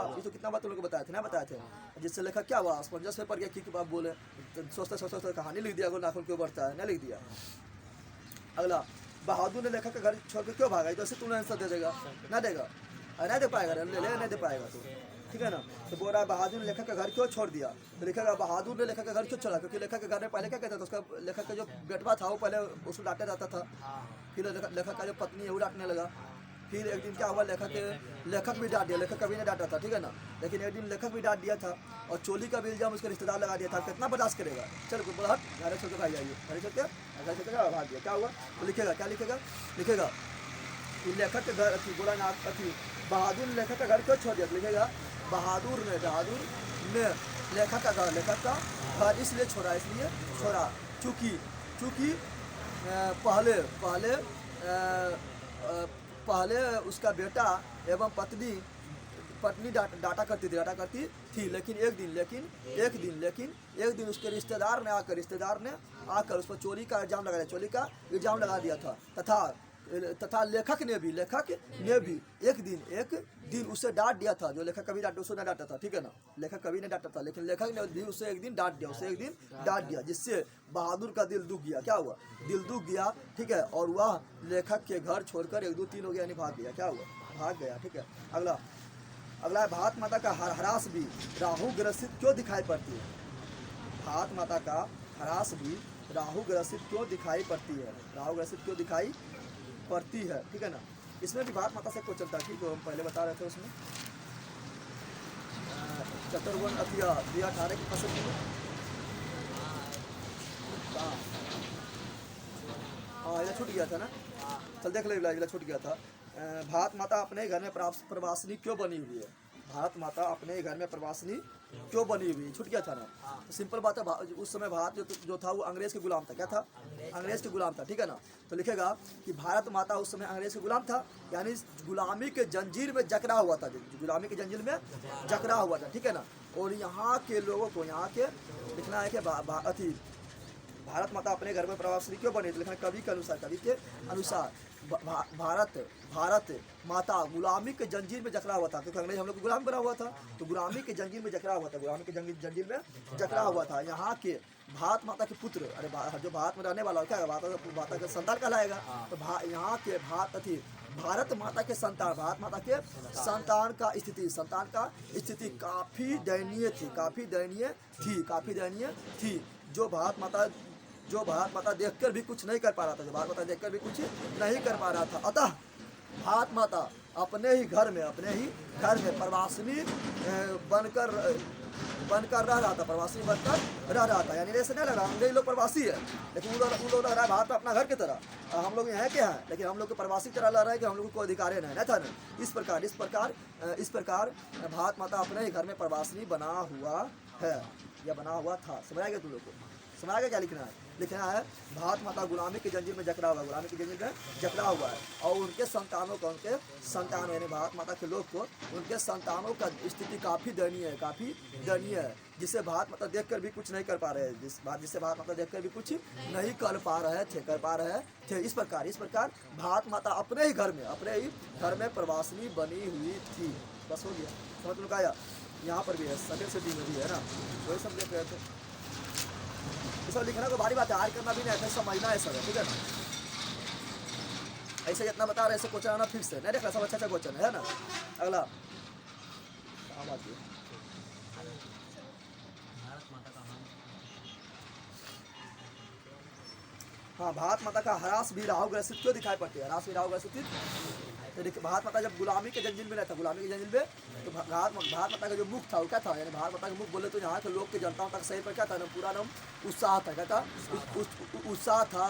ये तो कितना बात तुम लोग को बताए थे, जिससे लेखक क्या हुआ? असमंजस में पड़ गया, कि बात बोले, सोचते कहानी लिख दिया, नाखून क्यों बढ़ता है, नहीं लिख दिया। अगला, बहादुर ने लेखक का घर छोड़कर क्यों भागा? तो ऐसे तुमने आंसर दे देगा, ना देगा, नहीं दे पाएगा, नहीं दे पाएगा तो, ठीक है ना। तो बोल रहा है बहादुर ने लेखक का घर क्यों छोड़ दिया? तो लिखेगा बहादुर ने लेखक का घर क्यों छोड़ा? क्योंकि लेखक के घर में पहले क्या कहता था, उसका लेखक का जो बेटवा था वो पहले उसको डांटे जाता था, फिर लेखक का जो पत्नी है वो डांटने लगा। फिर एक दिन क्या हुआ, लेखक भी डांट दिया, लेखक कभी नहीं डांटा था, ठीक है ना, लेकिन एक दिन लेखक भी डांट दिया था और चोली का भी इल्जाम उसके रिश्तेदार लगा दिया था। कितना बर्दाश्त करेगा? चल हट, घर छोड़ के भाग जाइए, घर छोड़ के भाग गया। क्या हुआ? तो लिखेगा लेखक के घर बहादुर ने लेखक का घर क्यों छोड़ दिया? लिखेगा बहादुर ने लेखक का घर इसलिए छोड़ा चूँकि पहले उसका बेटा एवं पत्नी डांटा करती थी, लेकिन एक दिन उसके रिश्तेदार ने आकर उस पर चोरी का इल्जाम लगा दिया था तथा लेखक ने भी एक दिन उसे डांट दिया था। जो लेखक कभी उसे नहीं डांटा था, ठीक है ना, लेखक कभी नहीं डांटा था, लेकिन लेखक ने भी उसे एक दिन डांट दिया, जिससे बहादुर का दिल दुख गया। क्या हुआ? दिल दुख गया, ठीक है, और वह लेखक के घर छोड़कर 1 2 3 हो गया, यानी भाग गया। क्या हुआ? भाग गया, ठीक है। अगला है भारत माता का ह्रास भी राहु ग्रसित क्यों दिखाई पड़ती है? भारत माता का ह्रास भी राहु ग्रसित क्यों दिखाई पड़ती है, ठीक है ना। इसमें भी भारत माता से क्वेश्चन था कि जो हम पहले बता रहे थे उसमें चतुर्वन अथिया 18 की फसल हाँ ये छूट गया था ना, चल देख ले, छूट गया था। भारत माता अपने घर में प्रवासिनी क्यों बनी हुई है? भारत माता अपने घर में प्रवासिनी क्यों बनी हुई? छूट गया था ना। तो सिंपल बात है, उस समय भारत जो था वो अंग्रेज के गुलाम था। क्या था? अंग्रेज के गुलाम था, ठीक है ना। तो लिखेगा कि भारत माता उस समय अंग्रेज के गुलाम था, यानी गुलामी के जंजीर में जकड़ा हुआ था, ठीक है ना। और यहाँ के लोगों को लिखना है कि भारत माता अपने घर में प्रवासिनी क्यों बनी? तो लिखना कवि के अनुसार भारत माता गुलामी के जंजीर में जकड़ा हुआ था, क्योंकि अंग्रेज हम लोग गुलाम बना हुआ था, तो गुलामी के जंजीर में जकड़ा हुआ था। यहाँ के भारत माता के पुत्र, अरे जो भारत में रहने वाला क्या है, भारत माता का संतान कहलाएगा। तो यहाँ के भारत माता के संतान का स्थिति काफ़ी दयनीय थी। जो भारत माता देखकर भी कुछ नहीं कर पा रहा था, अतः भारत माता अपने ही घर में प्रवासिनी बनकर रह रहा था, प्रवासी बनकर रह रहा था। यानी ऐसे नहीं लग रहा हम लोग प्रवासी है, लेकिन उन लोग लग रहा है भारत में अपना घर की तरह। हम लोग यहाँ क्या है, लेकिन हम लोग को प्रवासी की तरह लग रहा है कि हम लोग को कोई अधिकार नहीं था ना। इस प्रकार भारत माता अपने ही घर में प्रवासिनी बना हुआ है या बना हुआ था। समझ आ गया तुम लोग को? समझ आ गया क्या लिखना है? लिखना है भारत माता गुलामी की जंजीर में जकड़ा हुआ है, गुलामी की जंजीर में जकड़ा हुआ है, और उनके संतानों को, उनके संतान यानी भारत माता के लोग को, उनके संतानों का स्थिति काफ़ी दयनीय है, जिसे भारत माता देखकर भी कुछ नहीं कर पा रहे, जिससे भारत माता देखकर भी कुछ नहीं कर पा रहे थे। इस प्रकार भारत माता अपने ही घर में प्रवासिनी बनी हुई थी। बस हो गया, समझ में आया? यहाँ पर भी है, सफेद से दी है ना, वही सब देख रहे थे। ये सब लिखना को भारी बात है, आर करना भी नहीं है, समझना है सब, ठीक है ना? ऐसे जितना बता रहे ऐसे क्वेश्चन आना फिक्स है, नहीं देखा सब अच्छा क्वेश्चन है ना। अगला बात है हाँ, भारत माता का ह्रास भी राहु ग्रसित क्यों दिखाई पड़ती है? ह्रास भी राहु ग्रसित। तो देखिए भारत माता जब गुलामी के जंजीर में रहता, गुलामी के जंजीर में, तो भारत माता का जो मुख था वो क्या था? यानी भारत माता का मुख बोले तो यहाँ के लोग के जनताओं तक सही पर क्या था? पूरा नाम उत्साह था। क्या था? उत्साह था,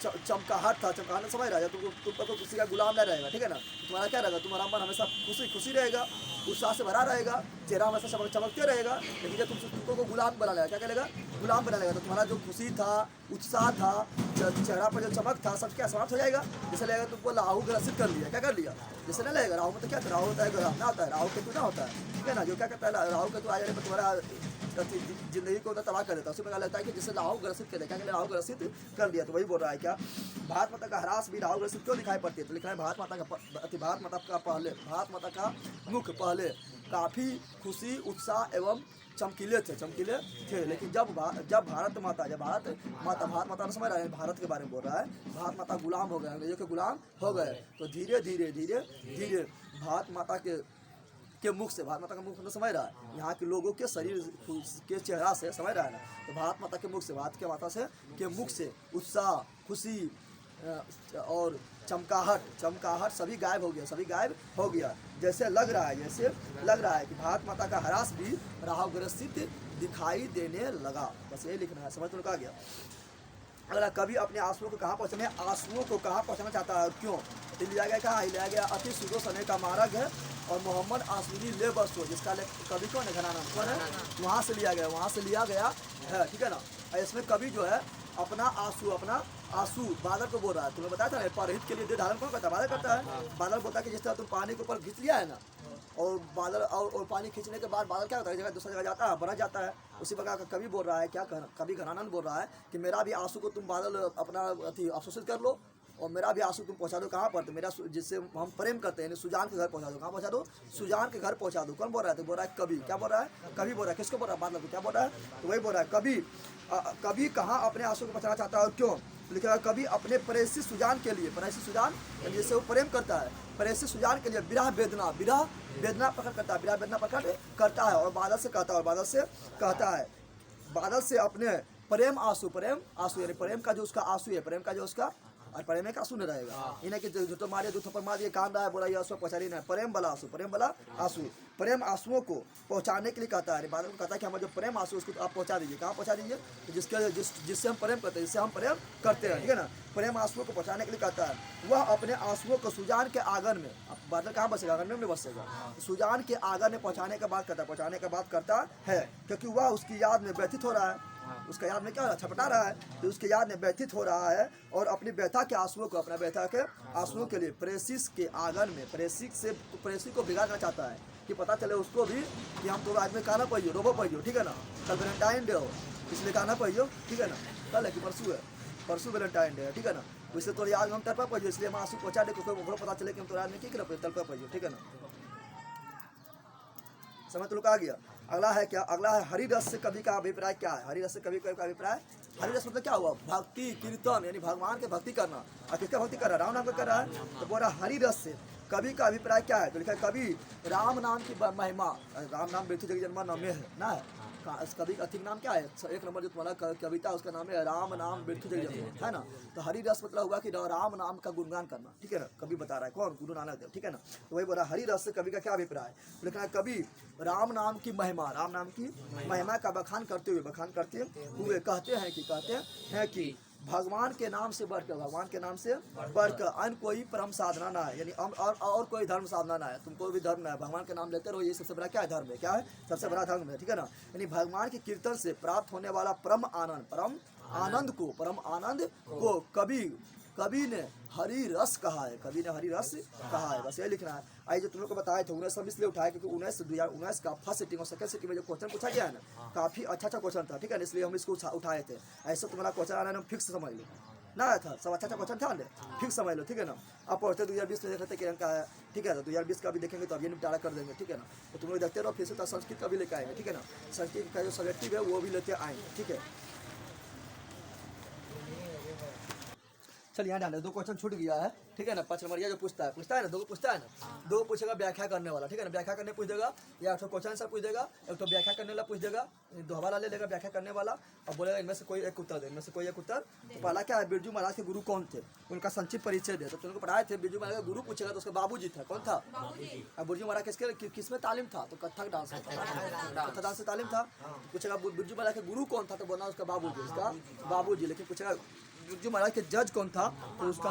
चमकाहट था। चमकाहट समझ रहा है? तुम तो किसी का गुलाम नहीं रहेगा, ठीक है ना? तुम्हारा क्या रहेगा? तुम्हारा मन हमेशा खुशी रहेगा, उत्साह से भरा रहेगा, चेहरा हमेशा चमकते रहेगा। लेकिन जब तुमको गुलाम बना लेगा, क्या करेगा? गुलाम बना लेगा, तो तुम्हारा जो खुशी था, उत्साह था, चेहरा पर जो चमक था, सब क्या समाप्त हो जाएगा। जैसे लगेगा तुमको राहु ग्रसित कर लिया, क्या कर लिया? जैसे नहीं लगेगा। राहु में तो क्या राहु होता है, ग्रह ना होता है, राहु केतु ना होता है, ठीक है ना? जो क्या करता है, राहु केतु आ जाने पर तुम्हारा जिंदगी को तबाह कर देता है। उसी प्रकार लगता है कि जिससे राहु ग्रसित कर, क्या राहु ग्रसित कर दिया। तो वही बोल रहा है क्या, भारत माता का ह्रास भी राहु ग्रसित क्यों दिखाई पड़ती है? तो लिखा है भारत माता का मुख पहले काफ़ी खुशी, उत्साह एवं चमकीले थे। लेकिन जब भारत माता समझ रहा है, भारत के बारे में बोल रहा है, भारत माता गुलाम हो गए, अंग्रेजों के गुलाम हो गए, तो धीरे धीरे भारत माता के मुख से, भारत माता का मुख मतलब समझ रहा है, यहाँ के लोगों के शरीर के चेहरा से, समझ रहा है ना? तो भारत माता के मुख से, भारत के माता से के मुख से उत्साह, खुशी और चमकाहट सभी गायब हो गया। जैसे लग रहा है कि भारत माता का ह्रास भी राहु ग्रसित दिखाई देने लगा। बस यही लिखना है, समझ तो आ गया। अगला, कवि अपने आंसुओं को कहाँ पहुँचाना चाहता है, क्यों? लिया गया अति सुदो समय का मार्ग है, और मोहम्मद आसुनी ले बसो, जिसका कवि कौन है? घराना कौन है? वहाँ से लिया गया है, ठीक है ना? इसमें कवि जो है अपना आंसू बादल को बोल रहा है। तुम्हें बताया था ना, परहित के लिए दे धारण कौन करता है? बादल करता है। बादल बोलता है कि जिस तरह तुम पानी के ऊपर खींच लिया है ना, और बादल और पानी खींचने के बाद बादल क्या होता है? जगह दूसरी जगह जाता है, बरस जाता है। उसी प्रकार का कवि बोल रहा है, क्या कवि घरानंद बोल रहा है कि मेरा भी आंसू को तुम बादल अपना अवशोषित कर लो, और मेरा भी आंसू तुम पहुंचा दो कहाँ पर? तो मेरा जिससे हम प्रेम करते हैं, सुजान के घर पहुंचा दो। कहाँ पहुंचा दो? सुजान के घर पहुंचा दो। कौन बोल रहा है? तो बोल रहा है कवि। क्या बोल रहा है? कवि बोल रहा है। किसको बोल रहा है? बादल को। क्या बोल रहा है? तो वही बोल रहा है कवि कहाँ अपने आंसू को पहुंचाना चाहता है और क्यों? लिखा है कवि अपने प्रेयसी सुजान के लिए, प्रेयसी सुजान जिससे वो प्रेम करता है, प्रेयसी सुजान के लिए विरह वेदना प्रकट करता है, और बादल से कहता है, बादल से अपने प्रेम आंसू यानी प्रेम का जो उसका आंसू है, और प्रेम में का आंसू नहीं रहेगा। इन्हें कि जो मारे दो थप्पड़ मार दिए, कान रहा है, बोला ये आंसू पहुँचा रही नहीं, प्रेम वाला आंसू प्रेम आंसुओं को पहुँचाने के लिए कहता है। बादल को कहता है कि हमारे जो प्रेम आंसू उसको तो आप पहुँचा दीजिए। कहाँ पहुँचा दीजिए? तो जिससे हम प्रेम करते हैं, ठीक है ना? प्रेम आंसुओं को पहुँचाने के लिए कहता है। वह अपने आंसुओं को सुजान के आंगन में, बादल कहाँ बसेगा? आंगन में बसेगा। सुजान के आंगन में पहुँचाने के बाद करता है, क्योंकि वह उसकी याद में व्यथित हो रहा है। उसका याद में क्या छपटा रहा है, तो उसके याद में व्यथित हो रहा है, और अपनी व्यथा के आंसुओं के लिए प्रेषित के आंगन में प्रेषित को बिगाड़ना चाहता है, कि पता चले उसको भी कि हम तो आज में कहना पहियो, रोबो पहियो, ठीक है ना? कल वैलेंटाइन डे हो, इसलिए कहना पहियो, ठीक है ना? कल है कि परसों वैलेंटाइन डे है, ठीक है ना? इसलिए तो याद में हम तड़पा पहियो, इसलिए हम आंसू पहुँचा दे, कोई पता चले कि हम तो आज में तड़पा पहियो, ठीक है ना? समझ तो आ गया। अगला है हरि रस से कवि का अभिप्राय क्या है? हरि रस से कवि का अभिप्राय, हरि रस मतलब क्या हुआ? भक्ति कीर्तन, यानी भगवान के भक्ति करना। और किसका भक्ति कर रहा है? राम नाम का कर रहा है। तो बोल रहा हरि रस से कवि का अभिप्राय क्या है? तो लिखा है कवि राम नाम की महिमा, राम नाम मृत्यु जग जन्मा न में है ना, इस कवि का अधिक नाम क्या है? एक नंबर जो तुम्हारा कविता उसका नाम है राम नाम बिरथु जग जग, है ना। तो हरि रस मतलब हुआ कि राम नाम का गुणगान करना, ठीक है ना। कवि बता रहा है कौन? गुरु नानक देव, ठीक है ना। तो वही बोला हरि रस से कवि का क्या अभिप्राय है? लिखना है कवि राम नाम की महिमा, राम नाम की महिमा का बखान करते हुए कहते हैं कि भगवान के नाम से बढ़कर, भगवान के नाम से बढ़कर अन्य कोई परम साधना ना है, यानी और कोई धर्म साधना ना है। तुमको भी धर्म ना है, भगवान के नाम लेते रहो, ये सबसे बड़ा क्या है? धर्म है। क्या है? सबसे बड़ा धर्म है, ठीक है ना। यानी भगवान के कीर्तन से प्राप्त होने वाला परम आनंद को कवि ने हरि रस कहा है, कवि ने हरि रस कहा है। बस ये लिखना है। आई जो तुम लोग को बताए थे 19 सब इसलिए उठाए क्योंकि 2019 का फर्स्ट सिटिंग और सेकंड सिटिंग में जो क्वेश्चन पूछा गया है ना, काफी अच्छा क्वेश्चन था, ठीक है ना। इसलिए हम इसको उठाए थे। ऐसा तुम्हारा क्वेश्चन आना है, फिक्स समझ लो ना, आया था सब अच्छा क्वेश्चन था ना, फिक्स समझ लो, ठीक है ना। अब पढ़ते 2020 में देखते कि अंक है, ठीक है। तो 2020 का भी देखेंगे तो अब ये निपटारा कर देंगे, ठीक है ना। तो तुम लोग देखते रहो, फिर से संस्कृत का भी लेकर आएंगे, ठीक है ना। संस्कृत का जो सब्जेक्टिव है वो भी लेते आएंगे, ठीक है। चलिए यहाँ डाले, 2 क्वेश्चन छूट गया है, ठीक है ना। 5 नंबर ये जो पूछता है ना, 2 पूछता है ना, 2 पूछेगा व्याख्या करने वाला, ठीक है ना। व्याख्या करने पूछ देगा, या एक क्वेश्चन आंसर पूछ देगा, एक तो व्याख्या करने वाला पूछ देगा, दोहरा ले लेगा व्याख्या करने वाला और बोलेगा इनमें से कोई एक उत्तर दे, इनमें से कोई एक उत्तर। तो पहला क्या है? बिरजू महाराज के गुरु कौन थे, उनका संक्षिप्त परिचय दे। तो तुमको पढ़ाए थे बिरजू महाराज का गुरु पूछेगा तो उसके बाबूजी था, कौन था? अब बिरजू महाराज किसमें तालीम था? तो कथक डांस में, कथक डांस से तालीम था। पूछेगा बिरजू महाराज के गुरु कौन था? तो बोलना उसका बाबूजी। लेकिन पूछेगा बिरजू महाराज के जज कौन था? तो उसका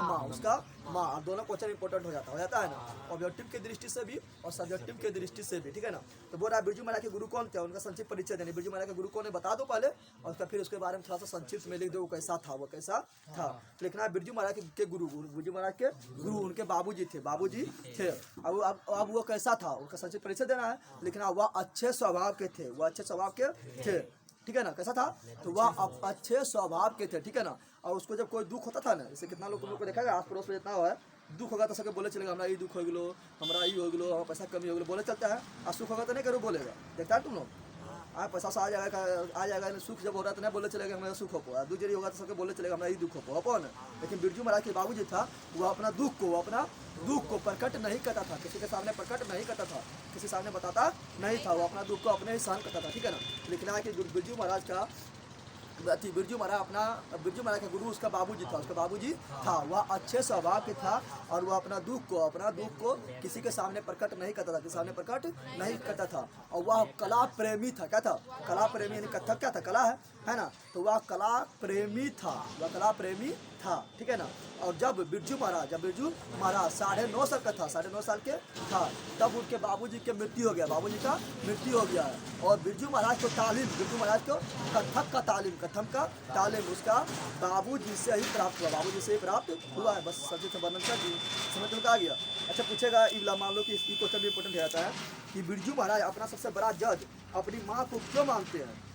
माँ। अब दोनों क्वेश्चन इंपॉर्टेंट हो जाता है ना, ऑब्जेक्टिव की दृष्टि से भी और सब्जेक्टिव की दृष्टि से भी, ठीक है ना। तो बोल रहा है बिरजू महाराज के गुरु कौन थे, उनका संक्षिप्त परिचय देने। बिरजू महाराज के गुरु कौन है बता दो पहले, और फिर उसके बारे में थोड़ा सा संक्षिप्त में लिख दो वो कैसा था। लिखना है बिरजू महाराज के गुरु, बिरजू महाराज के गुरु उनके बाबूजी थे। अब वो कैसा था उसका संक्षिप्त परिचय देना है। लिखना वह अच्छे स्वभाव के थे, ठीक है ना। कैसा था? तो वह अच्छे स्वभाव के थे, ठीक है ना। और उसको जब कोई दुख होता था ना, जैसे कितना लोग तुम लोग को देखा आस पड़ोस में जितना हुआ है, दुख होगा तो सबके बोले चलेगा हमारा ये दुख हो गलो, हमारा ये हो गलो, हमारा पैसा कमी हो गलो, बोले चलता है। और सुख होगा तो नहीं करो बोलेगा, देखता है तुम लोग। पैसा से आ जाएगा सुख जब हो रहा तो नहीं बोले चलेगा हमारा सुख हो, दूसरी होगा तो सबके बोले चलेगा हमारा ये दुख हो अपन। लेकिन बिरजू महाराज के बाबूजी था, वो अपना दुख को प्रकट नहीं करता था, किसी के सामने प्रकट नहीं करता था, किसी सामने बताता नहीं था, वो अपना दुख को अपने ही सहन करता था, ठीक है ना। लिखना है कि बिरजू महाराज का गुरु उसका बाबूजी था, वह अच्छे स्वभाव के था और वह अपना दुख को किसी के सामने प्रकट नहीं करता था, और वह कला प्रेमी था। क्या था? कला प्रेमी, यानी कथक क्या था? कला है ना। तो वह कला प्रेमी था, ठीक है ना। और जब बिरजू महाराज 9.5 साल का था, 9.5 साल के था, तब उनके बाबूजी की मृत्यु हो गया है। और बिरजू महाराज को कथक का तालीम उसका बाबूजी से ही प्राप्त हुआ है। बस सब्जेक्ट से वर्णन कर दी, समझ में आ गया। अच्छा पूछेगा इला, मान लो कि इस क्वेश्चन भी इंपॉर्टेंट हो जाता है कि बिरजू महाराज अपना सबसे बड़ा जज अपनी माँ को क्यों मानते हैं?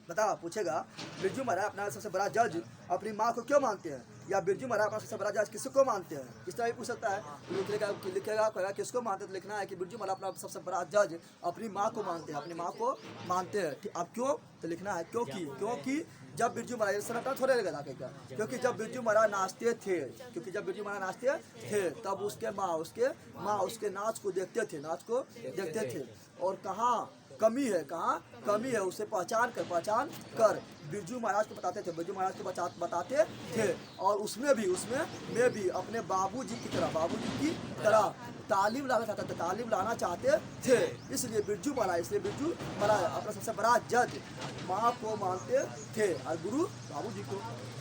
बता, पूछेगा बिरजू महाराज अपना सबसे बड़ा जज अपनी माँ को क्यों मानते हैं, या बिरजू महाराज अपना सबसे बड़ा जज किसको मानते हैं? इस तरह भी पूछ सकता है। तो लिखेगा किसको मानते हैं, तो लिखना है कि बिरजू महाराज अपना सबसे बड़ा जज अपनी माँ को मानते हैं। अब क्यों? तो लिखना है क्योंकि जब बिरजू महाराज सनातन थोड़े लगेगा क्या, क्योंकि जब बिरजू महाराज नाचते थे तब उसके माँ उसके नाच को देखते थे, और कहाँ कमी है उसे पहचान कर बिरजू महाराज को बताते थे, और उसमें भी अपने बाबूजी की तरह तालीम लाना चाहते थे। इसलिए बिरजू महाराज अपना सबसे बड़ा जज माँ को मानते थे और गुरु बाबूजी को।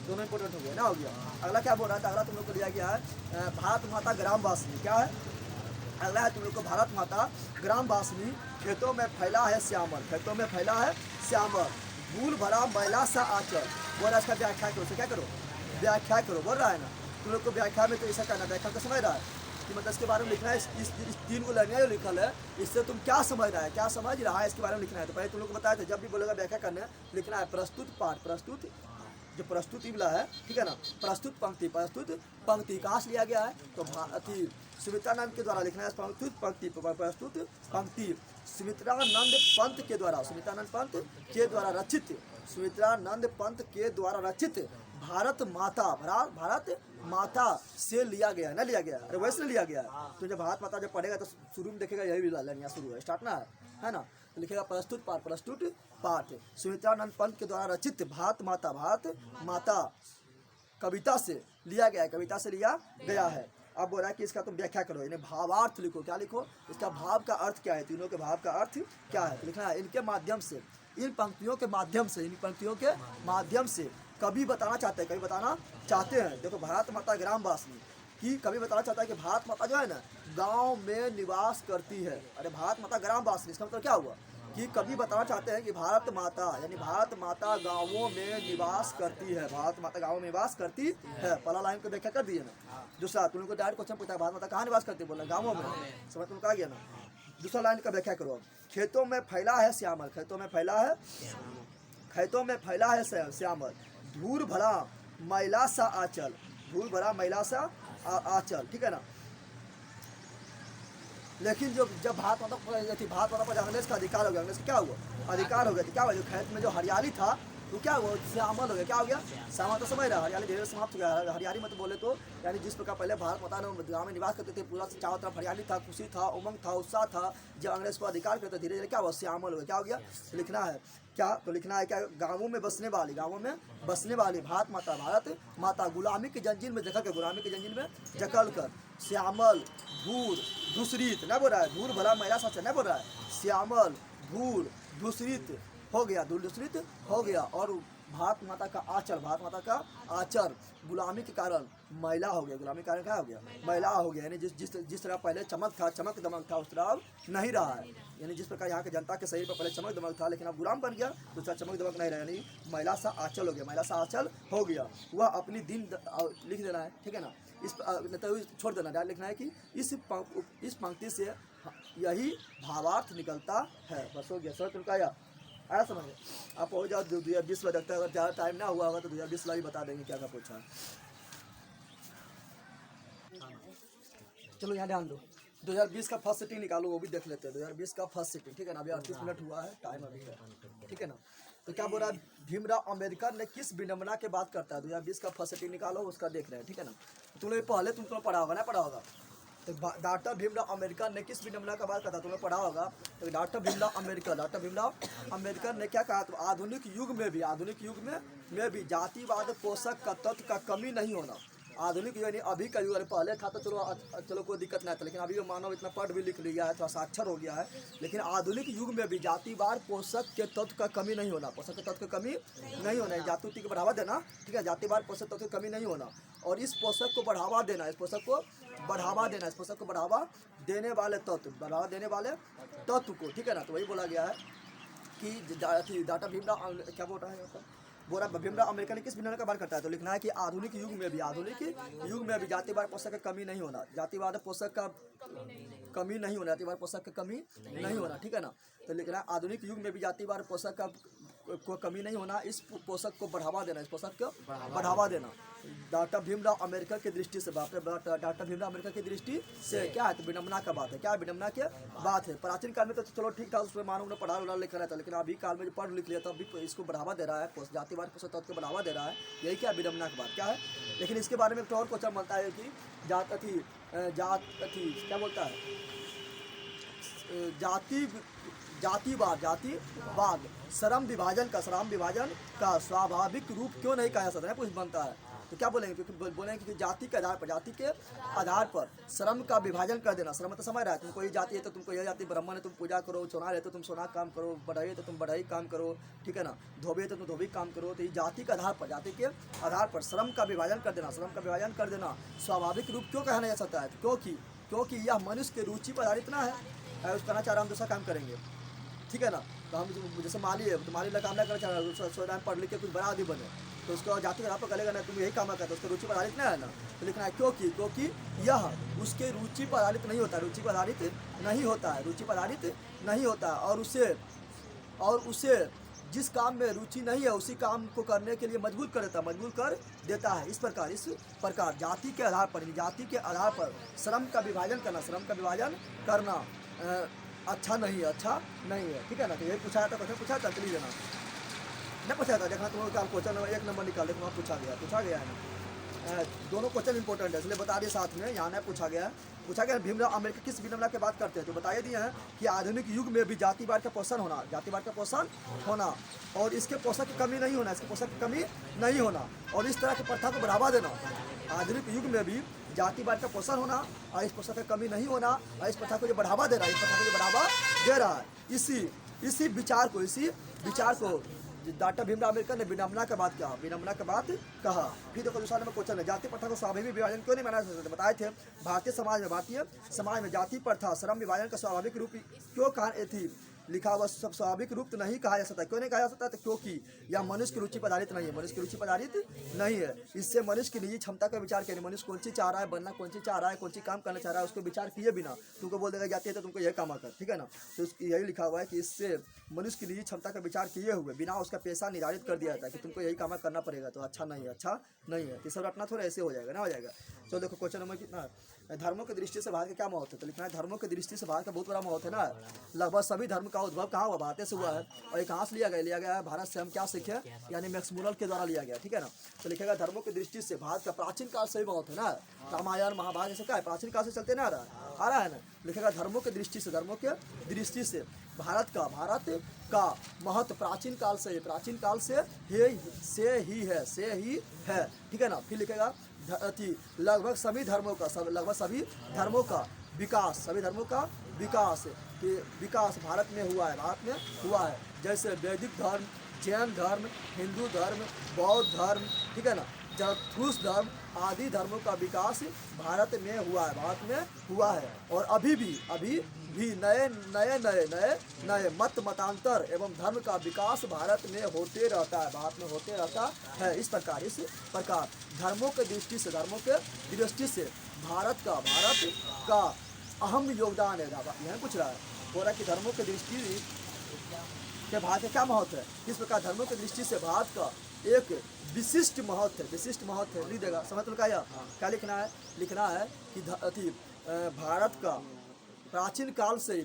दोनों इंपॉर्टेंट हो गया ना, हो गया। अगला क्या बोल रहा था? अगला तुम लोग को दिया गया है भारत माता ग्रामवासिनी। क्या है अगला? है तुम लोग को भारत माता ग्रामवासिनी, खेतों में फैला है श्यामल, धूल भरा मैला सा आंचल। बोल रहा है इसका व्याख्या करो, व्याख्या करो बोल रहा है ना। तुम लोग को व्याख्या में तो ऐसा करना, व्याख्या को समझ रहा है कि मतलब इसके बारे में लिखना है। इस 3 को लाइनें जो लिखल है इससे तुम क्या समझ रहा है, इसके बारे में लिखना है। तो पहले तुम लोग को बताया था जब भी बोलेगा व्याख्या करना लिखना है प्रस्तुत पाठ, जो प्रस्तुति मिला है, ठीक है ना। प्रस्तुत पंक्ति कहाँ से लिया गया है? तो सुमित्रानंद के द्वारा लिखना है। प्रस्तुत पंक्ति सुमित्रानंद पंत के द्वारा रचित भारत माता से लिया गया है, ना लिया गया है, अरे वैसे लिया गया है। तो जब भारत माता जब पढ़ेगा तो शुरू में देखेगा यही लाइन यहाँ शुरू है, स्टार्ट ना है ना। तो लिखेगा प्रस्तुत पाठ सुमित्रानंद पंत के द्वारा रचित भारत माता कविता से लिया गया है, कविता से लिया गया है। अब बोल रहा है कि इसका तुम व्याख्या करो, इन्हें भावार्थ लिखो। क्या लिखो? इसका भाव का अर्थ क्या है, तीनों के भाव का अर्थ क्या है लिखना है। इनके माध्यम से, इन पंक्तियों के माध्यम से कवि बताना चाहते हैं, देखो भारत माता ग्रामवासिनी कि कवि बताना चाहता है कि भारत माता जो है ना गांव में निवास करती है। अरे भारत माता ग्रामवासिनी, इसका मतलब क्या हुआ कि कवि बताना चाहते हैं कि भारत माता गांवों में निवास करती है, भारत माता गांवों में निवास करती है। पहला लाइन को व्याख्या कर दिए ना। दूसरा तुम को डायरेक्ट क्वेश्चन पूछा, भारत माता कहाँ निवास करती है, बोला गाँवों में, समझ तुम कहा गया ना। दूसरा लाइन का व्याख्या करो। खेतों में फैला है श्यामल, खेतों में फैला है श्यामल, धूल भरा मैला सा आंचल, ठीक है ना। लेकिन जब भारत माता पर अंग्रेज का अधिकार हो गया, अंग्रेज का क्या हुआ, अधिकार हो गया, तो क्या हुआ, जो खेत में जो हरियाली था तो क्या हुआ, श्यामल हो गया। क्या हो गया? श्यामल। तो समझ रहा, हरियाली धीरे समाप्त हो गया। हरियाली मत बोले तो यानी जिस प्रकार पहले भारत माता ने गाँव में निवास करते थे, पूरा चारों तरफ हरियाली था, खुशी था, उमंग था, उत्साह था। जब अंग्रेज को अधिकार करते धीरे धीरे क्या हुआ, श्यामल हो गया। क्या हो गया लिखना है, क्या तो लिखना है क्या, गाँवों में बसने वाली भारत माता गुलामी की जंजीर में जकड़ कर श्यामल धूल दूसरित न बोल रहा है, धूल भरा मैला सा न बोल रहा है, श्यामल धूल दूसरित हो गया और भारत माता का आचर गुलामी के कारण मैला हो गया। गुलामी के कारण क्या हो गया, मैला हो गया। यानी जिस तरह पहले चमक दमक था उस तरह नहीं रहा है। यानी जिस प्रकार यहाँ के जनता के शरीर पर पहले चमक दमक था लेकिन अब गुलाम बन गया तो उसका चमक दमक नहीं रहा, यानी मैला सा आंचल हो गया। वह अपनी दिन लिख देना है, ठीक है ना। इस तो छोड़ देना, डायरेक्ट लिखना है कि इस पंक्ति से यही भावार्थ निकलता है। बस हो गया, सर तुमका आया समझ। आप हो जाओ 2020 में देखते हैं, अगर ज़्यादा टाइम ना हुआ होगा तो 2020 वाला भी बता देंगे क्या पूछा। चलो यहाँ ध्यान दो, 2020 का फर्स्ट सिटिंग निकालो, वो भी देख लेते हैं। 2020 का फर्स्ट सिटिंग, ठीक है ना। अभी 38 मिनट हुआ है, टाइम अभी है, ठीक है ना। तो क्या बोल रहा है, भीमराव अम्बेडकर ने किस विडंबना के बात करता है। 2020 का फर्स्ट सिटिंग निकालो, उसका देख रहे हैं, ठीक है ना। तुम लोग पहले तुमको पढ़ा होगा। तो डॉक्टर भीमराव अम्बेडकर ने किस विडंबना का बात करता है, तुम्हें पढ़ा होगा। तो डॉक्टर भीमराव अम्बेडकर ने क्या कहा, तो आधुनिक युग में भी जातिवाद पोषक का तत्व का कमी नहीं होना। आधुनिक यानी अभी का युग, पहले था तो चलो कोई दिक्कत नहीं था, लेकिन अभी मानव इतना पढ़ भी लिख लिया है, थोड़ा साक्षर हो गया है। लेकिन आधुनिक युग में भी जातिवाद पोषक के तत्व का कमी नहीं होना, जाति को बढ़ावा देना, ठीक है। जातिवाद पोषक तत्व की कमी नहीं होना और इस पोषक को बढ़ावा देना, इस पोषक को बढ़ावा देने वाले तत्व को, ठीक है ना। तो वही बोला गया है कि डॉक्टर भीमराव क्या बोल रहा है, भीमराव अम्बेडकर ने किस विडंबना का बात करता है। तो लिखना है कि आधुनिक युग में भी जातिवाद पोषक का कमी नहीं होना, जातिवाद पोषक का कमी नहीं होना, ठीक है ना। तो लिखना है आधुनिक युग में भी जातिवाद पोषक का को कमी नहीं होना, इस पोषक को बढ़ावा देना, डॉक्टर भीमराव अम्बेडकर की दृष्टि से डॉक्टर भीमराव अम्बेडकर की दृष्टि से क्या है, तो विडंबना का बात है। क्या विडंबना की बात है। प्राचीन काल में तो चलो ठीक था, उसमें मानव ने पढ़ा लिखा रहता, लेकिन अभी काल में जो पढ़ लिख लिया तो अभी इसको बढ़ावा दे रहा है, जातिवाद पोषक तत्व को बढ़ावा दे रहा है। यही क्या विडंबना की बात क्या है। लेकिन इसके बारे में एक और क्वेश्चन बनता है कि क्या बोलता है, जातिवाद श्रम विभाजन का स्वाभाविक रूप क्यों नहीं कहा जा सकता है, कुछ बनता है। तो क्या बोलेंगे, क्योंकि बोलेंगे कि जाति के आधार पर श्रम का विभाजन कर देना। श्रम तो समझ रहा है, तुमको ये जाति है तो तुमको यह जाति, ब्राह्मण है तुम पूजा करो, सोनार है तो तुम सोना काम करो, बढ़ई है तो तुम बढ़ई काम करो, ठीक है ना, धोबी है तो तुम धोबी काम करो। तो ये जाति के आधार पर श्रम का विभाजन कर देना स्वाभाविक रूप क्यों कहना जा सकता है, क्योंकि यह मनुष्य के रुचि पर आधारित ना है। उसका ना चाह रहा हम दूसरा काम करेंगे, ठीक है ना। तो हम जैसे माली है तो माली का काम नहीं करना चाह रहा है, पढ़ लिख के कुछ बड़ा आदमी बने, तो उसको जाति के आधार पर करेगा ना, तुम यही काम करते, उसको रुचि पर आधारित नहीं है ना। तो लिखना है क्योंकि यह उसके रुचि पर आधारित नहीं होता, और उसे जिस काम में रुचि नहीं है उसी काम को करने के लिए मजबूर कर देता है। इस प्रकार जाति के आधार पर श्रम का विभाजन करना अच्छा नहीं है, ठीक है ना। तो यही पूछा था, चलिए देना नहीं पूछा था, देखना तुम क्वेश्चन 1 नंबर निकाल दे, वहाँ पूछा गया है ना। दोनों क्वेश्चन इंपॉर्टेंट है इसलिए बता दिए साथ में। यहाँ नहीं पूछा गया है भीमराव अम्बेडकर किस विडम्बना की बात करते हैं, तो बताइए दिए हैं कि आधुनिक युग में भी जातिवाद का पोषण होना, जातिवाद का पोषण होना और इसके पोषक की कमी नहीं होना, इसके पोषक की कमी नहीं होना और इस तरह की प्रथा को बढ़ावा देना। आधुनिक युग में भी जातिवाद का पोषण होना और इस प्रथा की कमी नहीं होना और इस प्रथा को जो बढ़ावा दे रहा है, इस प्रथा को जो बढ़ावा दे रहा है, इसी विचार को डॉक्टर भीमराव अम्बेडकर ने विडम्बना के बाद कहा। फिर देखो दूसरा नंबर क्वेश्चन है, जाति प्रथा को स्वाभाविक विभाजन क्यों नहीं माना जा सकता, बताए थे भारतीय समाज में जाति प्रथा श्रम विभाजन का स्वाभाविक रूप क्यों कहा थी, लिखा हुआ सब स्वाभाविक रूप तो नहीं कहा जा सकता। क्यों नहीं कहा जा सकता, तो क्योंकि यह मनुष्य की रुचि पर आधारित नहीं है, मनुष्य की रुचि पर आधारित नहीं है। इससे मनुष्य की निजी क्षमता का विचार करें, मनुष्य कौन सी चाह रहा है बनना, कौन सी चाह रहा है, कौन सी काम करना चाह रहा है, उसको विचार किए बिना तुमको बोल देगा जाती है तो तुमको यह काम कर, ठीक है ना। तो यही लिखा हुआ है कि इससे मनुष्य की निजी क्षमता का विचार किए हुए बिना उसका पेशा निर्धारित कर दिया जाता है कि तुमको यही काम करना पड़ेगा, तो अच्छा नहीं है। ये सब रटना थोड़ा ऐसे हो जाएगा ना, हो जाएगा। तो देखो क्वेश्चन नंबर कितना है, धर्मों की दृष्टि से भारत का क्या महत्व है, तो लिखना है धर्मों की दृष्टि से भारत का बहुत बड़ा महत्व है ना। लगभग सभी धर्म का उद्भव कहाँ हुआ, भारत से हुआ है और ये कहाँ से लिया गया है, भारत से हम क्या सीखे, यानी मैक्स मुलर के द्वारा लिया गया, ठीक है ना। तो लिखेगा धर्मों की दृष्टि से भारत का प्राचीन काल से ही महत्व है ना, रामायण महाभारत ऐसे क्या है, प्राचीन काल से चलते ना आ रहा है ना। लिखेगा धर्मों के दृष्टि से भारत का महत्व प्राचीन काल से ही है, ठीक है ना। फिर लिखेगा लगभग सभी धर्मों का विकास भारत में हुआ है, जैसे वैदिक धर्म, जैन धर्म, हिंदू धर्म, बौद्ध धर्म, ठीक है ना, जरथुस्त्र धर्म आदि धर्मों का विकास भारत में हुआ है और अभी भी नए मतांतर एवं धर्म का विकास भारत में होते रहता है। इस प्रकार धर्मों के दृष्टि से भारत का अहम योगदान है। यह पूछ रहा है, बोला कि धर्मों की दृष्टि के भारत का क्या महत्व है, इस प्रकार धर्मों की दृष्टि से भारत का एक विशिष्ट महत्व है। लिख देगा, समझ तो क्या लिखना है कि भारत का प्राचीन काल से ही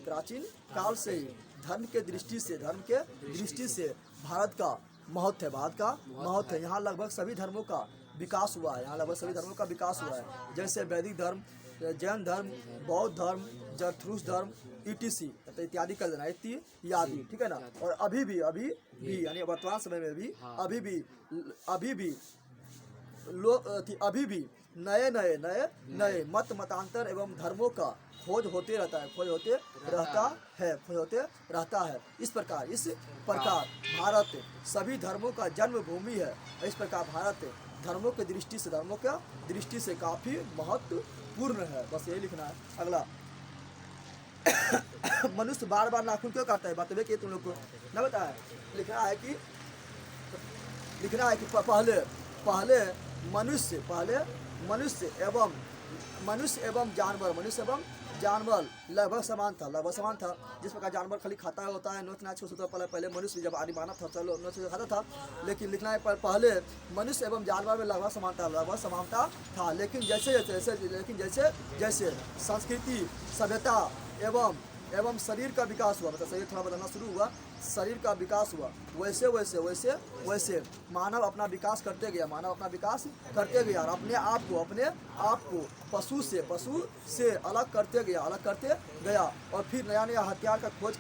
धर्म के दृष्टि से भारत का महत्व है। यहाँ लगभग सभी धर्मों का विकास हुआ है, जैसे वैदिक धर्म, जैन धर्म, बौद्ध धर्म, जरथुस्त्र धर्म इत्यादि कर देना, इत्यादि, ठीक है ना। और अभी भी यानी वर्तमान समय में भी नए मतांतर एवं धर्मों का खोज होते रहता है। इस प्रकार भारत सभी धर्मों का जन्मभूमि है। इस प्रकार भारत धर्मों के दृष्टि से काफी महत्वपूर्ण है। बस यही लिखना है। अगला मनुष्य बार नाखून क्यों काटता है, बताइए कि तुम लोग को न बताया। लिखना है कि पहले मनुष्य एवं जानवर लगभग समान था। जिस प्रकार जानवर खाली खाता होता है, नोच नाच होता है, पहले मनुष्य जब आदि मानव था चलो नोच खाता था, लेकिन लिखना है पहले मनुष्य एवं जानवर में लगभग समानता था। लेकिन जैसे संस्कृति, सभ्यता एवं शरीर का विकास हुआ, मतलब शरीर थोड़ा बदलना शुरू हुआ, शरीर का विकास हुआ, वैसे मानव अपना विकास करते गया और अपने आप को पशु से अलग करते गया और फिर नया हथियार का खोज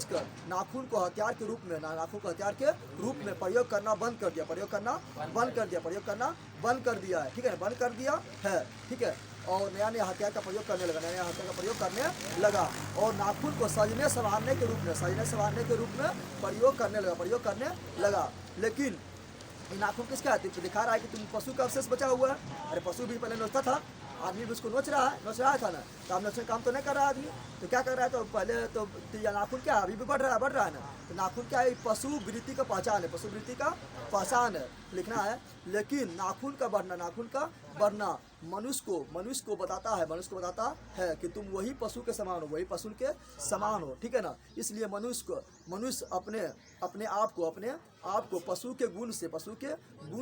कर नाखून को हथियार के रूप में प्रयोग करना बंद कर दिया है, ठीक है, बंद कर दिया है, ठीक है। और नया हथियार का प्रयोग करने लगा और नाखून को सजने संवारने के रूप में प्रयोग करने लगा। लेकिन नाखून किसका है, दिखा रहा है कि तुम पशु का अवशेष बचा हुआ है। अरे पशु भी पहले नोचता था, आदमी भी उसको नोच रहा था ना, तो अब नोचने काम तो नहीं कर रहा आदमी, तो क्या कर रहा है, तो पहले तो नाखून क्या अभी भी बढ़ रहा है ना, तो नाखून क्या है, पशु वृत्ति का पहचान है, लिखना है। लेकिन नाखून का बढ़ना मनुष्य को बताता है कि तुम वही पशु के समान हो, ठीक है ना। इसलिए मनुष्य अपने आप को पशु के गुण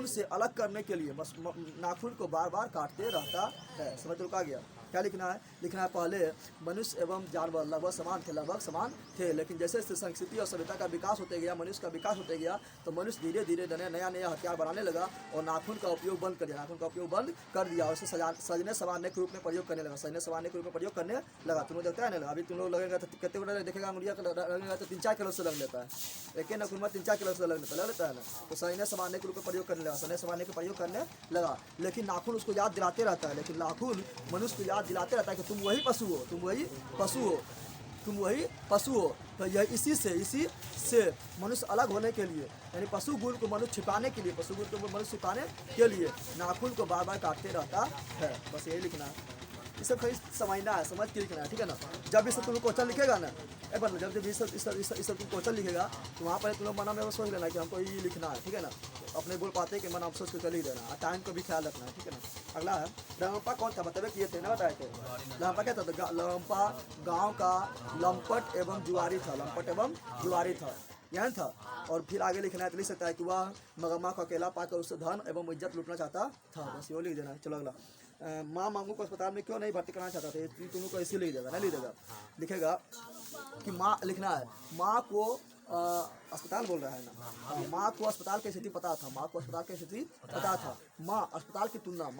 से अलग करने के लिए नाखून को बार काटते रहता है। समझ लो, आ गया। क्या लिखना है? लिखना है पहले मनुष्य एवं जानवर लगभग समान थे, लेकिन जैसे जैसे संस्कृति और सभ्यता का विकास होते गया, मनुष्य का विकास होते गया, तो मनुष्य धीरे धीरे नया हथियार बनाने लगा और नाखून का उपयोग बंद कर दिया और उसे सजने संवारने के रूप में प्रयोग करने लगा। तुम लोग देखता है ना, अभी तुम लोग लगेगा तो कितने देखेगा अंगुलिया लगेगा तो 3-4 कलर से लग लेता है, एक ही नाखून में 3-4 कलर से लग लेता है ना, तो सजने संवारने के रूप में प्रयोग करने लगा। लेकिन नाखून उसको याद दिलाते रहता है, लेकिन नाखून मनुष्य को याद दिलाते रहता है कि तुम वही पशु हो। तो यह इसी से मनुष्य अलग होने के लिए, यानी पशु गुण को मनुष्य छिपाने के लिए नाखून को बार बार काटते रहता है। बस यही लिखना है, इसे खाली समझना है, समझ के लिखना है, ठीक है ना। जब इसे तुम क्वेश्चन लिखेगा ना, जब इसे तुम क्वेश्चन लिखेगा तो वहाँ पर तुम लोग मना में सोच लेना कि हमको ये लिखना है, ठीक है ना। अपने बोल पाते कि मन आप सोच कर लिख देना, टाइम को भी ख्याल रखना है, ठीक है ना। अगला है लंपा कौन था, बतावे किए थे ना, बताए थे। लंपा क्या था? लंपा गाँव का लंपट एवं जुआरी था, यह था। और फिर आगे लिखना है तो लिख सकता है कि वह मगमा को अकेला पाकर उससे धन एवं इज्जत लूटना चाहता था। बस ये लिख देना है। चलो अगला, माँ मांगू को अस्पताल में क्यों नहीं भर्ती कराना चाहता था, तुम को ऐसे लिख देगा, नहीं लिख देगा, लिखेगा कि माँ, लिखना है माँ को अस्पताल बोल रहा है ना, माँ को अस्पताल की स्थिति पता था, माँ अस्पताल की तुलना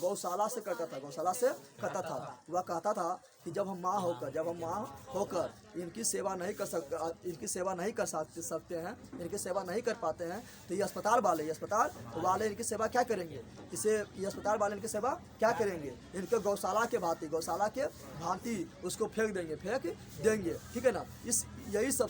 गौशाला से करता था। वह कहता था कि जब हम माँ होकर इनकी सेवा नहीं कर पाते हैं तो ये अस्पताल वाले इनकी सेवा क्या करेंगे, इनके गौशाला के भांति उसको फेंक देंगे, ठीक है ना। यही सब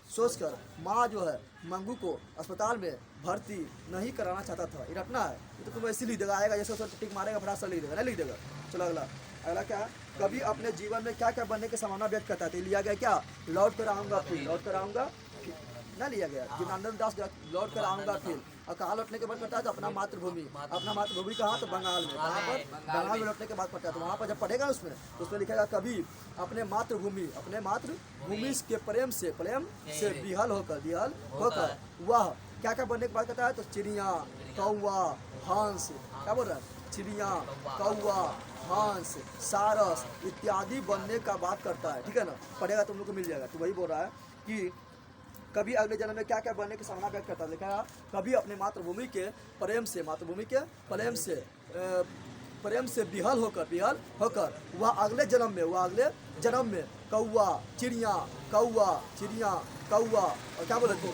सोचकर माँ जो है मंगू को अस्पताल में भर्ती नहीं कराना चाहता था। ये रटना है, ये तो तुम ऐसे लिख देगा, आएगा जैसे टिक मारेगा फटाक से लिख देगा। चलो अगला क्या है, कभी अपने जीवन में क्या क्या बनने की संभावना व्यक्त करता था। लिया गया क्या, लौट कर आऊँगा ना, लिया गया जिनानंद दास लौट कर आऊँगा फिर। और कहाँ लौटने के बाद करता है तो अपना मातृभूमि कहाँ, तो बंगाल में। कहाँ पर? बंगाल में लौटने के बाद पढ़ता है, तो वहाँ पर जब पढ़ेगा उसमें लिखेगा कभी अपने मातृभूमि के प्रेम से विहल होकर वह क्या क्या बनने के बाद करता है, तो चिड़िया, कौवा, हंस, क्या बोल रहा है, चिड़िया, कौवा, हंस, सारस इत्यादि बनने का बात करता है, ठीक है ना। पढ़ेगा तुम लोग को मिल जाएगा। तो वही बोल रहा है कि कभी अगले जन्म में क्या क्या बनने की संभावना व्यक्त करता है। लिखा कभी अपने मातृभूमि के प्रेम से विहल होकर वह अगले जन्म में कौवा, चिड़िया, कौवा और क्या बोले थे,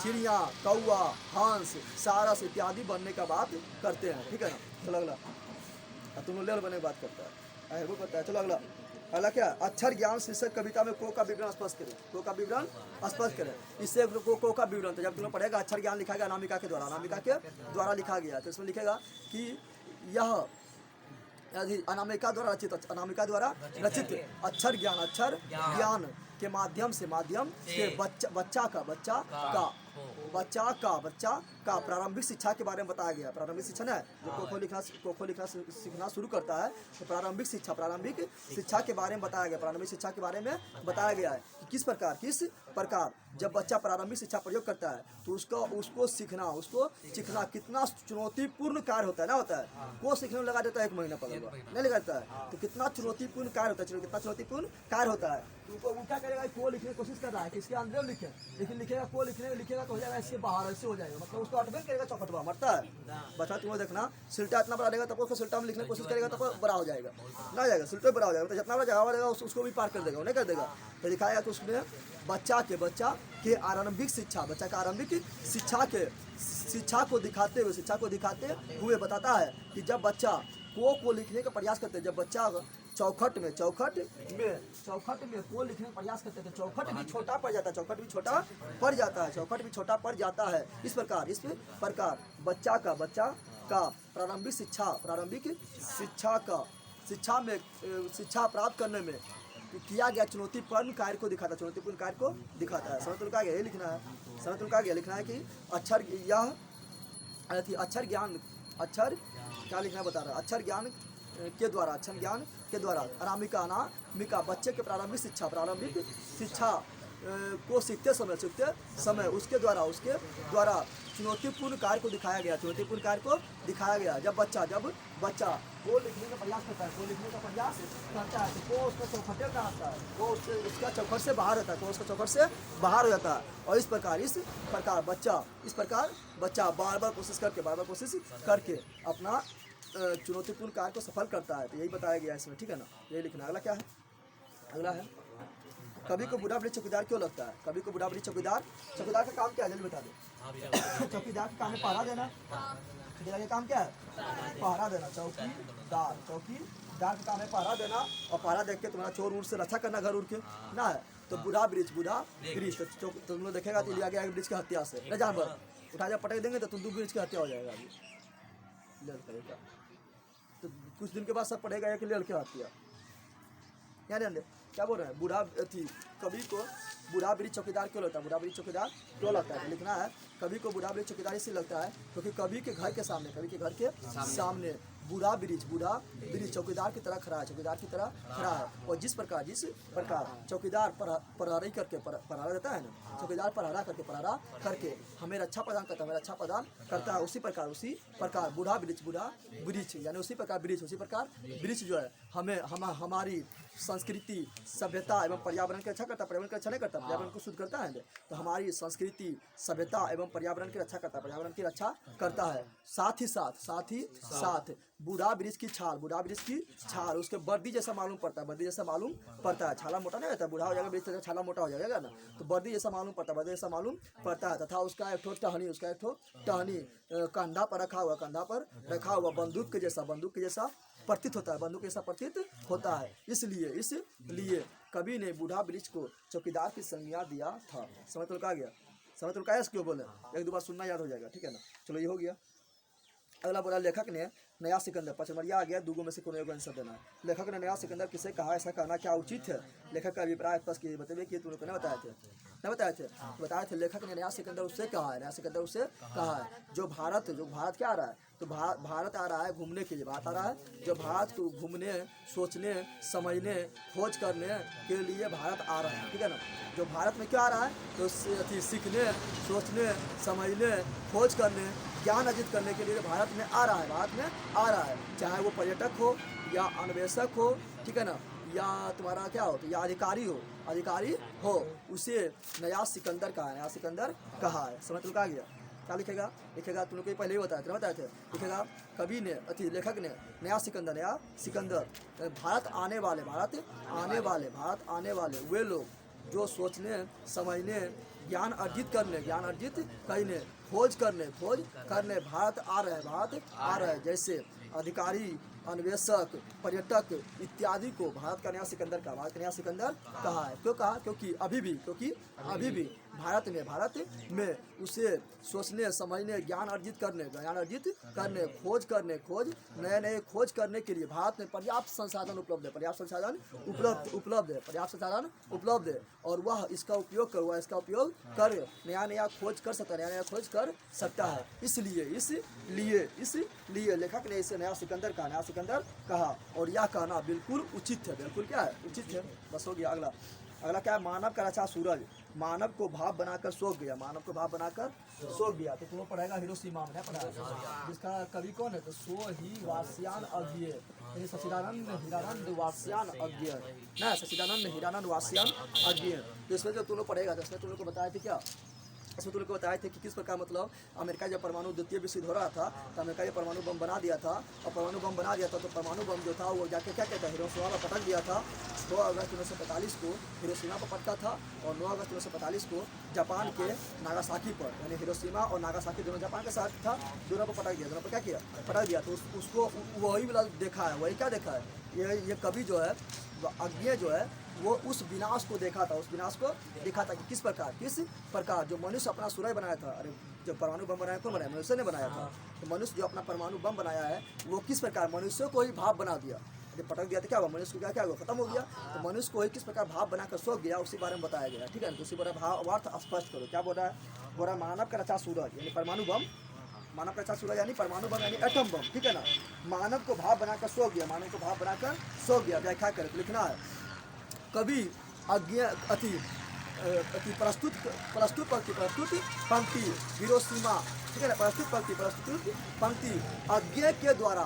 चिड़िया, कौवा, हंस, सारस इत्यादि बनने का बात करते हैं, ठीक है ना। चलो अगला, तुम लोग बनने की बात करता है, वो करता है। चलो अगला क्या, अक्षर ज्ञान शीर्षक कविता में को का विवरण स्पष्ट करें। इससे को का विवरण, तो जब तुम लोग पढ़ेगा अक्षर ज्ञान लिखा गया अनामिका के द्वारा लिखा गया, तो इसमें लिखेगा कि यह अनामिका द्वारा रचित अक्षर ज्ञान के माध्यम से बच्चा का प्रारंभिक शिक्षा के बारे में बताया गया। प्रारंभिक शिक्षा है जो कोखो लिखना सीखना शुरू करता है, तो प्रारंभिक शिक्षा के बारे में बताया गया। प्रारंभिक शिक्षा के बारे में बताया गया है कि किस प्रकार जब बच्चा प्रारंभिक शिक्षा प्रयोग करता है तो उसको सीखना कितना चुनौतीपूर्ण कार्य होता है। वो सीखने में लगा देता है 1 महीना पकड़ेगा, नहीं लगाता है, तो कितना चुनौतीपूर्ण कार्य होता है। तो वो क्या करेगा, को लिखने की कोशिश कर रहा है कि इसके अंदर लिखे, लेकिन लिखेगा तो हो जाएगा इसके बाहर, ऐसे हो जाएगा, मतलब उसको अटमेंट करेगा, चौखटवा मरता है। बच्चा तुम देखना, सिल्टा इतना बड़ा रहेगा तब उसको सिल्टा में लिखने की कोशिश करेगा तो बड़ा हो जाएगा, ना जाएगा सिल्टे बड़ा हो जाएगा, तो जितना बड़ा जगह रहेगा उसको भी पार कर देगा, नहीं कर देगा। तो दिखाएगा तो उसमें बच्चा के आरंभिक शिक्षा को दिखाते हुए बताता है कि जब बच्चा को लिखने का प्रयास करते हैं, जब बच्चा चौखट में को लिखने का प्रयास करते हैं, तो चौखट भी छोटा पड़ जाता है। इस प्रकार बच्चा का प्रारंभिक शिक्षा प्राप्त करने में किया गया चुनौतीपूर्ण कार्य को दिखाता है। समझ का यही लिखना है कि अक्षर ज्ञान क्या लिखना बता रहा है, अक्षर ज्ञान के द्वारा अनामिका बच्चे के प्रारंभिक शिक्षा को सीखते समय उसके द्वारा चुनौतीपूर्ण कार्य को दिखाया गया, चुनौतीपूर्ण कार्य को दिखाया गया। जब बच्चा को लिखने का प्रयास करता है, को लिखने का प्रयास करता है, तो वो उसका चौखटे में आता है, वो उसका चौखट से बाहर रहता है, तो उसका चौखट से बाहर हो जाता है। और इस प्रकार बच्चा बार बार कोशिश करके अपना चुनौतीपूर्ण कार्य को सफल करता है। तो यही बताया गया इसमें, ठीक है ना, यही लिखना। अगला क्या है? अगला है कवि को बूढ़ा वृक्ष चौकीदार क्यों लगता है? कवि को बूढ़ा वृक्ष चौकीदार का काम क्या है, जल्दी बता दो। चौकीदार का काम है पहरा देना। चौकीदार का काम क्या है? पहरा देना। चौकीदार का काम है पहरा देना, और पहरा देख के तुम्हारा चोर उड़ से रक्षा करना, घर उड़ के ना है। तो बूढ़ा वृक्ष तो तुम लोग देखेगा तो लिया गया वृक्ष की हत्या से न जानवर उठा जा पटक देंगे तो तुम वृक्ष की हत्या हो जाएगा। अभी तो कुछ दिन के बाद सब पढ़ेगा एक लेल की हत्या। क्या बोल रहे हैं? कवि को बूढ़ा वृक्ष चौकीदार क्यों लगता है? बूढ़ा वृक्ष चौकीदार क्यों लगता है? लिखना है कवि को बूढ़ा वृक्ष चौकीदार इसलिए लगता है क्योंकि कवि के घर के सामने बूढ़ा वृक्ष चौकीदार की तरह खड़ा है। और जिस प्रकार चौकीदार पहरा देता है ना, चौकीदार पहरा करके हमें रक्षा प्रदान करता है, उसी प्रकार बूढ़ा वृक्ष यानी उसी प्रकार वृक्ष जो है हमें हमारी संस्कृति, सभ्यता एवं पर्यावरण की रक्षा करता है। पर्यावरण की रक्षा नहीं करता, पर्यावरण को शुद्ध करता है। तो हमारी संस्कृति, सभ्यता एवं पर्यावरण की रक्षा करता है। साथ ही साथ बूढ़ा वृक्ष की छाल उसके बर्दी जैसा मालूम पड़ता है। छाला मोटा नहीं रहता, बूढ़ा हो जाएगा वृक्ष, छाला मोटा हो जाएगा ना, तो बर्दी जैसा मालूम पड़ता है। तथा उसका एक ठो टहनी कंधा पर रखा हुआ बंदूक के जैसा प्रतीत होता है। इसलिए कवि ने बूढ़ा वृक्ष को चौकीदार की संज्ञा दिया था। समझ तो आ गया? समझ तो क्यों बोले? एक दो बार सुनना याद हो जाएगा, ठीक है ना। चलो ये हो गया। अगला बोला लेखक ने नया सिकंदर, पचमरिया आ गया, दूगों में से कोई एक आंसर देना है। लेखक ने नया सिकंदर किसे कहा? ऐसा कहना क्या उचित है? लेखक का अभिप्राय स्पष्ट कीजिए। बताइए कि तुमने नहीं बताए थे। लेखक ने नया सिकंदर उससे कहा है जो भारत क्या आ रहा है? तो भारत आ रहा है घूमने के लिए, जो भारत को घूमने, सोचने, समझने, खोज करने के लिए भारत आ रहा है, ठीक है ना। जो भारत में क्या आ रहा है? तो सीखने, सोचने, समझने, खोज करने, ज्ञान अर्जित करने के लिए भारत में आ रहा है। चाहे वो पर्यटक हो या अन्वेषक हो, ठीक है ना, या तुम्हारा क्या हो, तो या अधिकारी हो, उसे नया सिकंदर कहा है। समझ तो आ गया? क्या लिखेगा? तुम लोग को पहले ही बताए थे। लिखेगा लेखक ने नया सिकंदर भारत आने वाले वे लोग जो सोचने, समझने, ज्ञान अर्जित करने, खोज करने भारत आ रहे हैं। जैसे अधिकारी, अन्वेषक, पर्यटक इत्यादि को भारत का नया सिकंदर कहा है। क्यों कहा? क्योंकि अभी भी भारत में उसे सोचने, समझने, ज्ञान अर्जित करने, खोज नए खोज करने के लिए भारत में पर्याप्त संसाधन उपलब्ध है। और वह इसका उपयोग कर नया खोज कर सकता है। इसलिए लेखक ने इसे नया सिकंदर कहा, और यह कहना बिल्कुल उचित है। बिल्कुल क्या है? उचित है। बस हो गया। अगला क्या है? मानव का रचा सूरज मानव को भाव बनाकर सोख गया। तो तुम्हें पढ़ेगा हिरोशिमा में पढ़ा, जिसका कवि कौन है? तो सचिदानंद हीरानंद वासियान अज्ञेय। तो इसमें जब तुम लोग पढ़ेगा तो इसमें तुम लोग को बताए थे क्या? इसमें तुम लोग को बताए थे कि किस प्रकार मतलब अमेरिका जब परमाणु द्वितीय विश्व युद्ध हो रहा था तो अमेरिका जब परमाणु बम बना दिया था, तो परमाणु बम जो था वो जाके क्या कहता है, हिरोशिमा पर पटक दिया था। 6 अगस्त 1945 को हिरोशिमा पर पटका था, और 9 अगस्त 1945 को जापान के नागासाकी पर, यानी हिरोशिमा और नागासाकी दोनों जापान के साथ था, दोनों पर पटक दिया। दोनों पर क्या किया? पटक दिया। तो उसको वही वाला देखा है। वही क्या देखा है? ये कवि जो है, अज्ञेय जो है, वो उस विनाश को देखा था कि किस प्रकार जो मनुष्य अपना सूरज बनाया था। अरे जो परमाणु बम बनाया कौन बनाया? मनुष्य ने बनाया था। तो मनुष्य जो अपना परमाणु बम बनाया है वो किस प्रकार मनुष्य को ही भाव बना दिया। जब पटक दिया तो क्या हुआ? मनुष्य को क्या हुआ? खत्म हो गया। तो मनुष्य को ही किस प्रकार भाव बनाकर सोख गया, उसी बारे में बताया गया, ठीक है। तो उसी बारे भाव अर्थ स्पष्ट करो। क्या बोल रहा है? मानव का रचा सूरज यानी परमाणु बम, मानव का रचा सूरज यानी परमाणु बम यानी एटम बम, ठीक है ना। मानव को भाव बनाकर सोख गया, व्याख्या कर लिखना है। कवि प्रस्तुत प्रस्तुत पंक्ति हिरोशिमा, ठीक है ना, प्रस्तुत पंक्ति अज्ञेय के द्वारा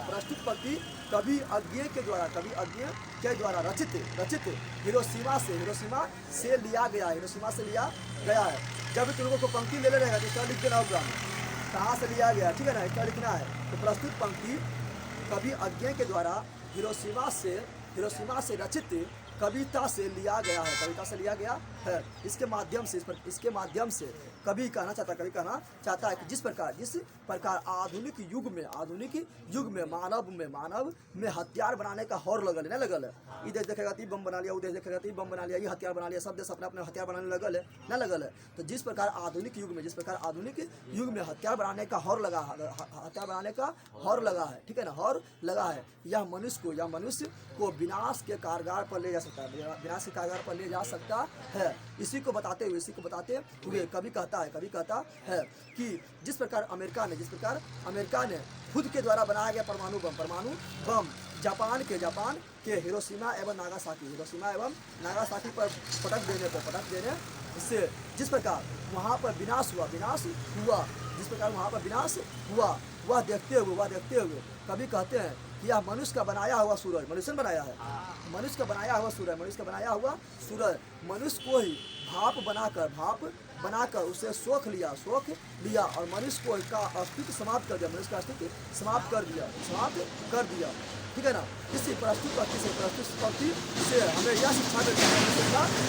प्रस्तुत पंक्ति कभी अज्ञेय के द्वारा रचित हिरोशिमा से लिया गया है। जब तुम लोगों को पंक्ति ले रहेगा तो इसका लिख देना होगा कहाँ से लिया गया, ठीक है ना, इसका लिखना है। तो प्रस्तुत पंक्ति कभी अज्ञेय के द्वारा हिरोशिमा से रचित कविता से लिया गया है। इसके माध्यम से कभी कहना चाहता है कि जिस प्रकार आधुनिक युग में मानव में हथियार बनाने का हौर लगल है। ये देश देखेगा तो बम बना लिया, वो देश देखेगा तो बम बना लिया, ये हथियार बना लिया, सब देश अपने हथियार बनाने लगल है। तो जिस प्रकार आधुनिक युग में हथियार बनाने का हौर लगा है, ठीक है ना, हौर लगा है। यह मनुष्य को विनाश के कारागार पर ले जा सकता है। इसी को बताते हुए कभी कहता है कि जिस प्रकार अमेरिका ने खुद के द्वारा बनाया गया परमाणु बम जापान के हिरोशिमा एवं नागासाकी पर पटक देने से जिस प्रकार वहाँ पर विनाश हुआ, वह देखते हुए कभी कहते हैं कि यह मनुष्य का बनाया हुआ सूरज, मनुष्य ने बनाया हुआ सूरज मनुष्य को ही भाप बनाकर उसे सोख लिया और मनुष्य को का अस्तित्व समाप्त कर दिया, ठीक है ना। इसी प्रस्तुत पंक्ति से हमें यह शिक्षा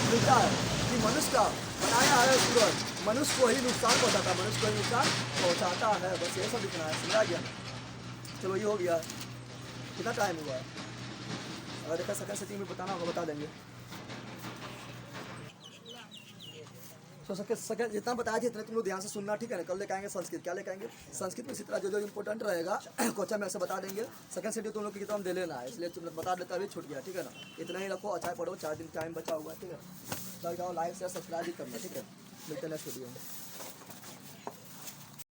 मिलता है कि मनुष्य का बनाया है सूरज मनुष्य को ही नुकसान पहुँचाता है। बस ये सब लिखना है, समझा गया। चलो ये हो गया। कितना टाइम हुआ है? अगर देखा सेकंड सेटिंग में बताना होगा बता देंगे। तो सेकंड जितना बताया था इतना तुम लोग ध्यान से सुनना, ठीक है ना। कल लेकर आएंगे संस्कृत, क्या लेकर आएंगे संस्कृत में इसी तरह जो इंपॉर्टेंट रहेगा क्वेश्चन में ऐसे बता देंगे। सेकंड सेटिंग तुम लोग की किताब दे लेना है, इसलिए तुम बता देता अभी छूट गया, ठीक है ना। इतना ही रखो, अच्छा पढ़ो, 4 दिन टाइम बचा हुआ है, ठीक है। जाओ लाइक शेयर सब्सक्राइब भी करना, ठीक है। मिलते हैं नेक्स्ट वीडियो में।